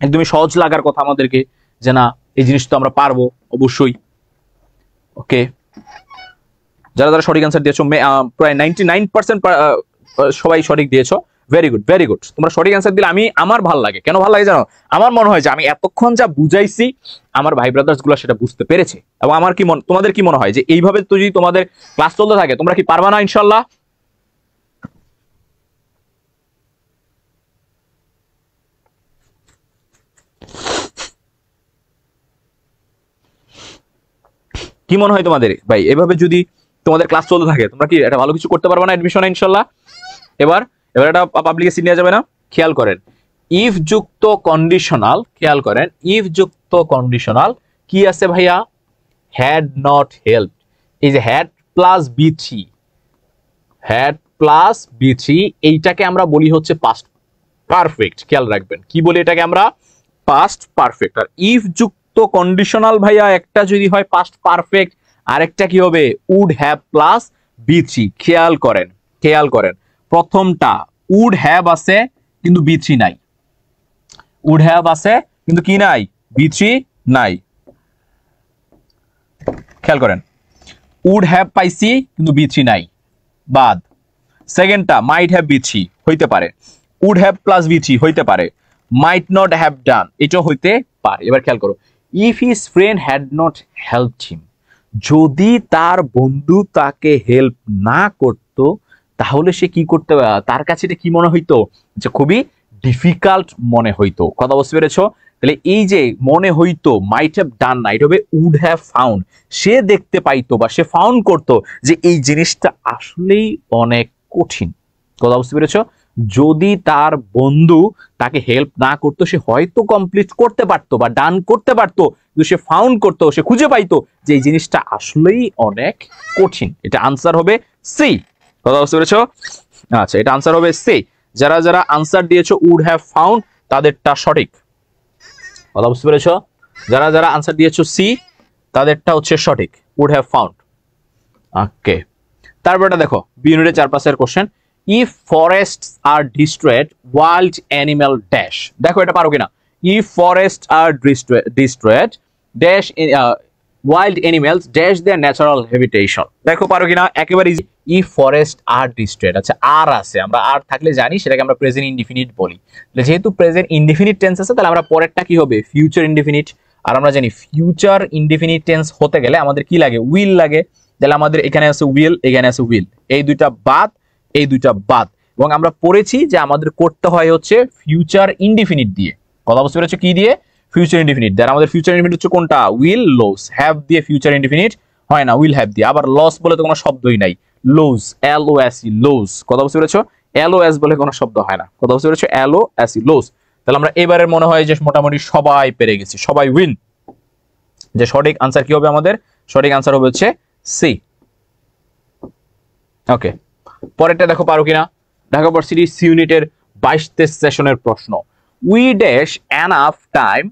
একদমই সহজ লাগার কথা আমাদেরকে, যে না এই জিনিস তো আমরা পারবো অবশ্যই। ওকে, যারা যারা সঠিক অ্যান্সার দিয়েছো, প্রায় 99% সবাই সঠিক দিয়েছো। Very good, very good. তোমরা সঠিক অ্যান্সার দিলে আমার ভালো লাগে। কেন ভালো লাগে জানো? আমার মনে হয় যে আমি এতক্ষণ যা বুঝাইছি আমার ভাই ব্রাদার্স গুলো সেটা বুঝতে পেরেছে। এবং আমার কি তোমাদের কি মনে হয় যে এইভাবে তো যদি তোমাদের ক্লাস চলতে থাকে তোমরা কি পারবা না ইনশাল্লাহ? কি মনে হয় তোমাদের ভাই, এভাবে যদি তোমাদের ক্লাস চলতে থাকে তোমরা কি এটা ভালো কিছু করতে পারবে না এডমিশনে ইনশাল্লাহ? এবার এটা পাবলিকে সিট নেওয়া যাবে না? খেয়াল করেন, ইফ যুক্ত কন্ডিশনাল, খেয়াল করেন ইফ যুক্ত কন্ডিশনাল কি আছে ভাইয়া? Had not help. এই যে হ্যাড প্লাস বি3, হ্যাড প্লাস বি3, এইটাকে আমরা বলি হচ্ছে পাস্ট পারফেক্ট। খেয়াল রাখবেন, কি বলি এটাকে আমরা? Past perfect. আর ইফ যুক্ত কন্ডিশনাল ভাইয়া একটা যদি হয় পাস্ট পারফেক্ট, আরেকটা কি হবে? উড হ্যাভ প্লাস বি3। খেয়াল করেন, খেয়াল করেন, প্রথমটা উড হ্যাভ আছে কিন্তু বি3 নাই, উড হ্যাভ আছে কিন্তু কি নাই? বি3 নাই। খেয়াল করেন, উড হ্যাভ পাইছি কিন্তু বি3 নাই, বাদ। সেকেন্ডটা মাইট হ্যাভ বি3 হইতে পারে, উড হ্যাভ প্লাস বি3 হইতে পারে, মাইট নট হ্যাভ ডান এটাও হইতে পারে। এবার খেয়াল করো, if his friend had not helped him, যদি তার বন্ধু তাকে হেল্প না করতো তাহলে সে কি করতে, তার কাছে এটা কি মনে হইতো? যে খুবই ডিফিকাল্ট মনে হইতো। কথা বুঝতে পেরেছো? তাহলে এই যে মনে হইতো, মাইট হ্যাভ ডান না, এটা হবে উড হ্যাভ ফাউন্ড। সে দেখতে পাইতো বা সে ফাউন্ড করতো যে এই জিনিসটা আসলেই অনেক কঠিন। কথা বুঝতে পেরেছো? যদি তার বন্ধু তাকে হেল্প না করতো সে হয়তো কমপ্লিট করতে পারতো বা ডান করতে পারতো, কিন্তু সে ফাউন্ড করতো, সে খুঁজে পাইতো যে এই জিনিসটা আসলেই অনেক কঠিন। এটা আনসার হবে সি। কথা বুঝতে পেরেছো? আচ্ছা, এটা আনসার হবে সি। যারা যারা আনসার দিয়েছো উড হ্যাভ ফাউন্ড তাদেরটা সঠিক। কথা বুঝতে পেরেছো? যারা যারা আনসার দিয়েছো সি তাদেরটা হচ্ছে সঠিক, উড হ্যাভ ফাউন্ড। ওকে, তারপরটা দেখো বি ইউনিটের 4-5 এর question, if forests are destroyed wild animal dash. দেখো এটা পারো কিনা, if forest are destroyed dash wild animals dash their natural habitation. দেখো পারো কিনা, একেবারে easy. If forest are destroyed, আচ্ছা আর আছে, আমরা আর থাকলে জানি সেটাকে আমরা প্রেজেন্ট ইনডিফিনিট বলি। যেহেতু প্রেজেন্ট ইনডিফিনিট টেন্স আছে তাহলে আমরা পরেরটা কি হবে, ফিউচার ইনডিফিনিট। আর আমরা জানি ফিউচার ইনডিফিনিট টেন্স হতে গেলে আমাদের কি লাগে, উইল লাগে। তাহলে আমাদের এখানে আছে উইল, এখানে আছে উইল, এই দুইটা বাদ, এই দুইটা বাদ। এবং আমরা পড়েছি যে আমাদের করতে হয় হচ্ছে ফিউচার ইনডিফিনিট দিয়ে। কথা বুঝতে পেরেছো, কি দিয়ে, ফিউচার ইনডিফিনিট। দেন আমাদের ফিউচার ইনডিফিনিট হচ্ছে কোনটা, উইল লস। হ্যাভ দিয়ে ফিউচার ইনডিফিনিট হয় না, উইল হ্যাভ দিয়ে। আবার লস বলে তো কোনো শব্দই নাই, লোজ, LOSE লোজ। কথা বুঝতে পেরেছো, LOS বলে কোনো শব্দ হয় না। কথা বুঝতে পেরেছো, LOSE লোজ। তাহলে আমরা এবারের মনে হয় যে মোটামুটি সবাই পেরে গেছি, সবাই উইন। যে সঠিক আনসার কি হবে, আমাদের সঠিক আনসার হবে হচ্ছে সি। ওকে, পরেরটা দেখো পারো কিনা। ঢাকা ইউনিভার্সিটি সি ইউনিটের 22 সেশনের প্রশ্ন, we dash enough time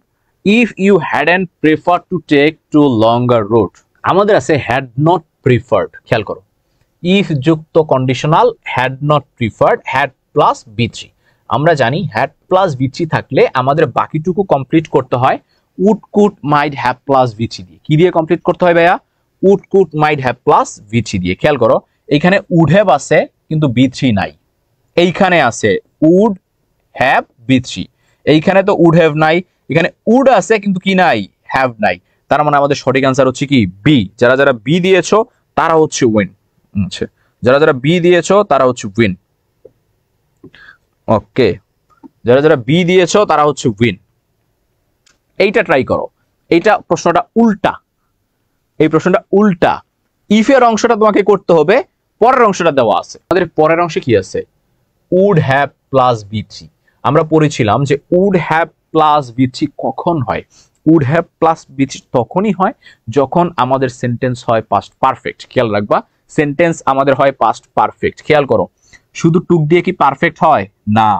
if you hadn't prefer to take to longer route. আমাদের আছে হ্যাড নট প্রিফার্ড, খেয়াল করো, ইফ যুক্ত conditional, had not preferred, had plus B3। আমরা জানি হ্যাড প্লাস B3 থাকলে আমাদের বাকিটুকু কমপ্লিট করতে হয় would could might have plus B3 দিয়ে। কি দিয়ে কমপ্লিট করতে হয় ভাইয়া, would could might have plus B3 দিয়ে। খেয়াল করো, এইখানে উড হ্যাভ আছে কিন্তু B3 নাই, এইখানে আছে উড হ্যাভ B3, এইখানে তো উড হ্যাভ নাই, এখানে উড আছে কিন্তু কি নাই, হ্যাভ নাই। তার মানে আমাদের সঠিক আনসার হচ্ছে কি বি। যারা যারা বি দিয়েছো তারা হচ্ছে উইন। আচ্ছা, যারা যারা বি দিয়েছো তারা হচ্ছে উইন। ওকে, যারা যারা বি দিয়েছো তারা হচ্ছে উইন। এইটা ট্রাই করো, এইটা প্রশ্নটা উল্টা, এই প্রশ্নটা উল্টা। ইফের অংশটা তোমাকে করতে হবে, পরের অংশটা দেওয়া আছে। আমাদের পরের অংশে কি আছে, উড হ্যাভ প্লাস B3। আমরা পড়েছিলাম যে উড হ্যাভ প্লাস B3 কখন হয়, উড হ্যাভ প্লাস B3 তখনই হয় যখন আমাদের সেন্টেন্স হয় পাস্ট পারফেক্ট। খেয়াল রাখবা, সেন্টেন্স আমাদের হয় পাস্ট পারফেক্ট। খেয়াল করো, শুধু টুক দিয়ে কি পারফেক্ট হয় না,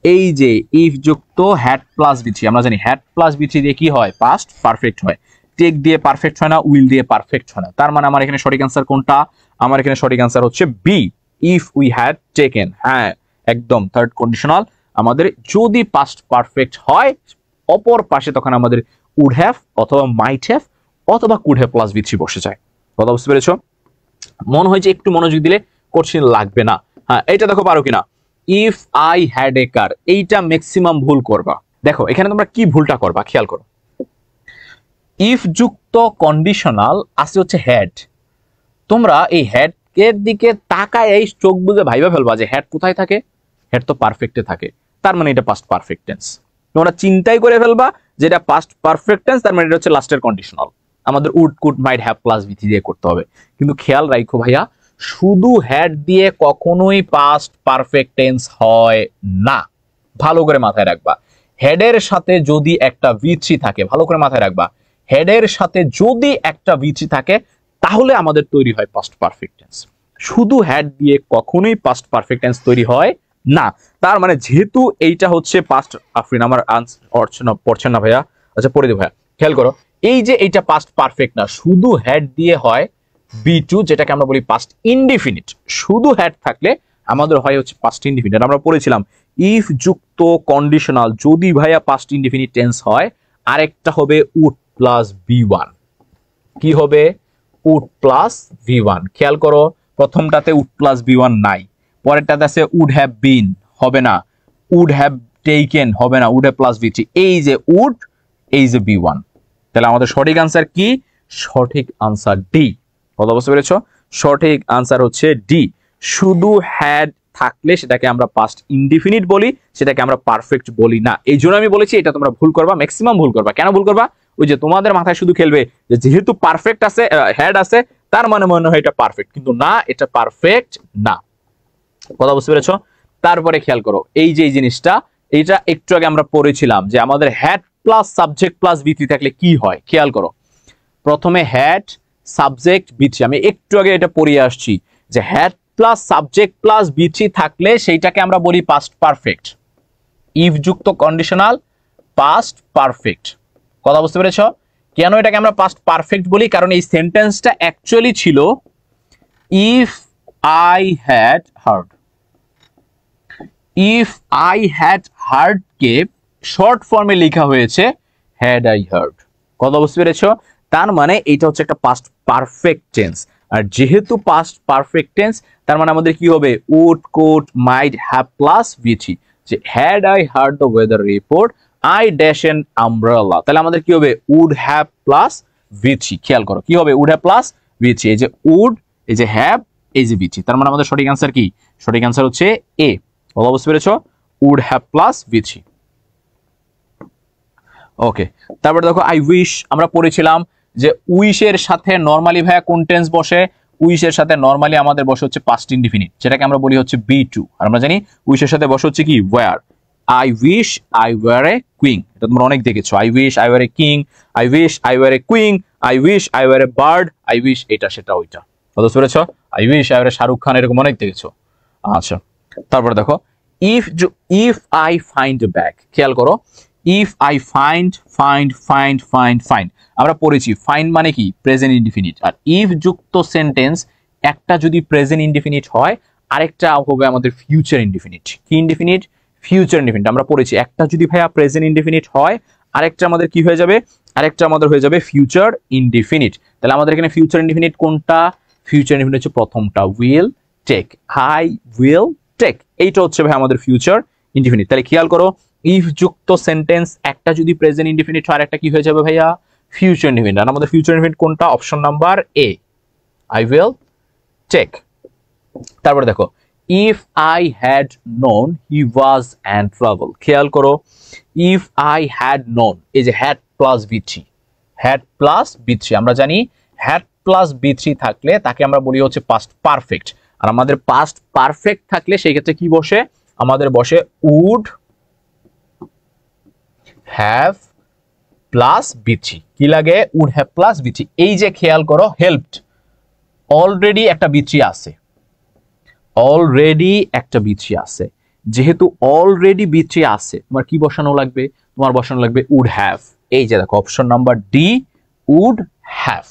এই যে ইফ যুক্ত হ্যাড প্লাস B3, আমরা জানি হ্যাড প্লাস B3 দিয়ে কি হয়, পাস্ট পারফেক্ট হয়। টেক দিয়ে পারফেক্ট হয় না, উইল দিয়ে পারফেক্ট হয় না। তার মানে আমার এখানে সঠিক আনসার কোনটা, আমার এখানে সঠিক আনসার হচ্ছে B, if we had taken. হ্যাঁ একদম, থার্ড কন্ডিশনাল আমাদের যদি পাস্ট পারফেক্ট হয় অপর পাশে তখন আমাদের উড হ্যাভ অথবা মাইট হ্যাভ অথবা কুড হ্যাভ প্লাস B3 বসে যায়। কথা বুঝতে পেরেছো, মনে হয় যে একটু মনোযোগ দিলে কঠিন লাগবে না। হ্যাঁ, এইটা দেখো পারো কিনা, ইফ আই হ্যাড এ কার। এইটা ম্যাক্সিমাম ভুল করবা। দেখো এখানে তোমরা কি ভুলটা করবা, খেয়াল করো, ইফ যুক্ত কন্ডিশনাল আছে হচ্ছে হ্যাড। তোমরা এই হ্যাড এর দিকে তাকায় এই চোখ বুঝে ভাইবা ফেলবা যে হ্যাড কোথায় থাকে, হ্যাড তো পারফেক্টে থাকে, তার মানে এটা পাস্ট পারফেক্ট টেন্স। তোমরা চিন্তাই করে ফেলবা যেটা পাস্ট পারফেক্ট টেন্স, তার মানে এটা হচ্ছে লাস্টের কন্ডিশনাল। আমাদের would could might have plus B3 দিয়ে করতে হবে। কিন্তু খেয়াল রাখো ভাইয়া, শুধু হ্যাড দিয়ে কখনোই পাস্ট পারফেক্ট টেন্স হয় না। ভালো করে মাথায় রাখবা, হেডের সাথে যদি একটা V3 থাকে, ভালো করে মাথায় রাখবা, হেডের সাথে যদি একটা V3 থাকে তাহলে আমাদের তৈরি হয় পাস্ট পারফেক্ট টেন্স। শুধু হ্যাড দিয়ে কখনোই পাস্ট পারফেক্ট টেন্স তৈরি হয় না। তার মানে যেহেতু এইটা হচ্ছে পাস্ট, আফরিন আমার আনসার পড়ছেন না ভাইয়া, আচ্ছা পড়ে দেব ভাইয়া। খেয়াল করো, এই যে এইটা পাস্ট পারফেক্ট না, শুধু হ্যাড দিয়ে হয় B2, যেটাকে আমরা বলি পাস্ট ইনডিফিনিট। শুধু হ্যাড থাকলে আমাদের হয় হচ্ছে পাস্ট ইনডিফিনিট। আমরা পড়েছিলাম ইফ যুক্ত কন্ডিশনাল যদি ভাইয়া পাস্ট ইনডিফিনিট টেন্স হয়, আরেকটা হবে উড প্লাস B1। কি হবে, উড প্লাস V1। খেয়াল করো, প্রথমটাতে উড প্লাস B1 নাই, পরেরটাতে আছে উড হ্যাভ বিন, হবে না, উড হ্যাভ টেকেন, হবে না, উড হ্যাভ প্লাস B3, এই যে উড, এই যে B1। তাহলে আমাদের সঠিক আনসার কি, সঠিক আনসার ডি। কথা বুঝতে পেরেছো, সঠিক আনসার হচ্ছে ডি। শুধু হ্যাড থাকলে সেটাকে আমরা পাস্ট ইনডিফিনিট বলি, সেটাকে আমরা পারফেক্ট বলি না। এই জন্য আমি বলেছি এটা তোমরা ভুল করবা, ম্যাক্সিমাম ভুল করবা। কেন ভুল করবা, ওই যে তোমাদের মাথায় শুধু খেলবে যে যেহেতু পারফেক্ট আছে, হ্যাড আছে, তার মানে মনে হয় এটা পারফেক্ট, কিন্তু না, এটা পারফেক্ট না। কথা বুঝতে পেরেছো। তারপরে খেয়াল করো, এই যে এই জিনিসটা, এটা একটু আগে আমরা পড়েছিলাম যে আমাদের had plus subject plus B3 থাকলে কি হয়। খেয়াল করো, প্রথমে হ্যাড সাবজেক্ট B3, আমি একটু আগে এটা পড়িয়ে আসছি যে had plus subject plus B3 থাকলে সেইটাকে আমরা বলি পাস্ট পারফেক্ট। ইফ যুক্ত কন্ডিশনাল পাস্ট পারফেক্ট। কথা বুঝতে পেরেছো, কেন এটাকে আমরা পাস্ট পারফেক্ট বলি, কারণ এই সেন্টেন্সটা অ্যাকচুয়ালি ছিল if I had heard, if I had heard K short ফর্মে লেখা হয়েছে had I heard। কথা বুঝতে পেরেছো? তার মানে এটা হচ্ছে একটা পাস্ট পারফেক্ট টেন্স, আর যেহেতু পাস্ট পারফেক্ট টেন্স তার মানে আমাদের কি হবে would, could, might have plus VT, যে had I heard the weather report I dash an umbrella, তাহলে আমাদের কি হবে would have প্লাস ভিটি। খেয়াল করো কি হবে would have প্লাস ভিটি, এই যে would, এই যে have, এই যে ভিটি, তার মানে আমাদের সঠিক অ্যান্সার কি? সঠিক অ্যান্সার হচ্ছে এ। কথা বুঝতে পেরেছো? would have প্লাস ভিটি। ওকে, তারপর দেখো আই উইশ, আমরা পড়েছিলাম যে উইশের সাথে নরমালি ভাইয়া কোন টেন্স বসে? উইশের সাথে নরমালি আমাদের বসে হচ্ছে পাস্ট ইনডিফিনিট, যেটাকে আমরা বলি হচ্ছে বি টু, আর আমরা জানি উইশের সাথে বসে হচ্ছে কি were. I wish I were a queen, এটা তোমরা অনেক দেখেছো, I wish I were a king, I wish I were a queen, I wish I were a bird, I wish এটা সেটা ওইটা। বুঝতে পেরেছো? I wish I were a Shahrukh Khan, এরকম অনেক দেখেছো। আচ্ছা, তারপর দেখো if I find a bag, খেয়াল করো if I find আমরা পড়েছি find মানে কি প্রেজেন্ট ইনডিফিনিট, আর if যুক্ত সেন্টেন্স একটা যদি প্রেজেন্ট ইনডিফিনিট হয় আরেকটা হবে আমাদের ফিউচার ইনডিফিনিট। কি ইনডিফিনিট? Future indefinite. আমরা পড়েছি একটা যদি ভাইয়া প্রেজেন্ট ইনডিফিনিট হয় আরেকটা আমাদের কি হয়ে যাবে? আরেকটা আমাদের হয়ে যাবে ফিউচার ইনডিফিনিট। তাহলে আমাদের এখানে ফিউচার ইনডিফিনিট কোনটা? ফিউচার ইনডিফিনিট হচ্ছে প্রথমটা, will take, I will take, এইটা হচ্ছে ভাই আমাদের ফিউচার ইনডিফিনিট। তাহলে খেয়াল করো ইফ যুক্ত সেন্টেন্স একটা যদি প্রেজেন্ট ইনডিফিনিট হয় আরেকটা কি হয়ে যাবে ভাইয়া? Future indefinite. আর আমাদের ফিউচার ইনডিফিনিট কোনটা? Option number A, I will take. তারপর দেখো if I had known he was and travel, খেয়াল করো ইফ আই হ্যাড নোন, এই যে হ্যাড প্লাস বি3, হ্যাড প্লাস বি3, আমরা জানি হ্যাড প্লাস বি3 থাকলে তাকে আমরা বলি হচ্ছে পাস্ট পারফেক্ট, আর আমাদের পাস্ট পারফেক্ট থাকলে সেই ক্ষেত্রে কি বসে? আমাদের বসে উড হ্যাভ প্লাস বি3। কি লাগে? উড হ্যাভ প্লাস বি3। এই যে খেয়াল করো হেল্পড, অলরেডি একটা বি3 আছে, অলরেডি একটা বি3 আছে, যেহেতু অলরেডি বি3 আছে তোমার কি বসানো লাগবে? তোমার বসানো লাগবে উড হ্যাভ। এই যে দেখো option number D, would have.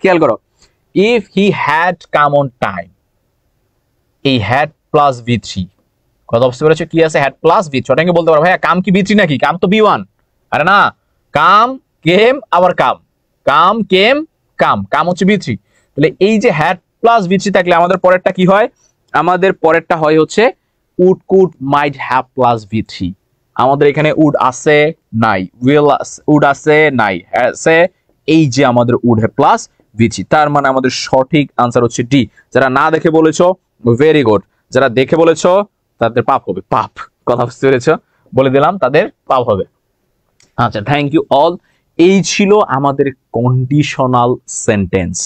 খেয়াল করো if he had come on time, এই হ্যাড প্লাস বি3, কথা বুঝতে পেরেছো? কি আছে? হ্যাড প্লাস বি3। ওটাকে বলতে পারো ভাইয়া কাম কি বি3 নাকি? কাম তো বি1। আরে না, কাম কেম আবার কাম, কাম কেম কাম, কাম হচ্ছে বি3। তাহলে এই যে হ্যাড প্লাস বি3 থাকলে আমাদের পরেরটা কি হয়? আমাদের পরেরটা হয় হচ্ছে would, could, might have plus বি3। আমাদের এখানে উড আছে নাই, উইল উড আছে নাই, আছে, এই যে আমাদের উড হ্যাভ প্লাস বি3। তার মানে আমাদের সঠিক আনসার হচ্ছে ডি। যারা না দেখে বলেছো ভেরি গুড, যারা দেখে বলেছো তাদের পাপ হবে, পাপ। কথা বুঝতে পেরেছো? বলে দিলাম তাদের পাপ হবে। আচ্ছা, থ্যাংক ইউ অল। এই ছিল আমাদের কন্ডিশনাল সেন্টেন্স।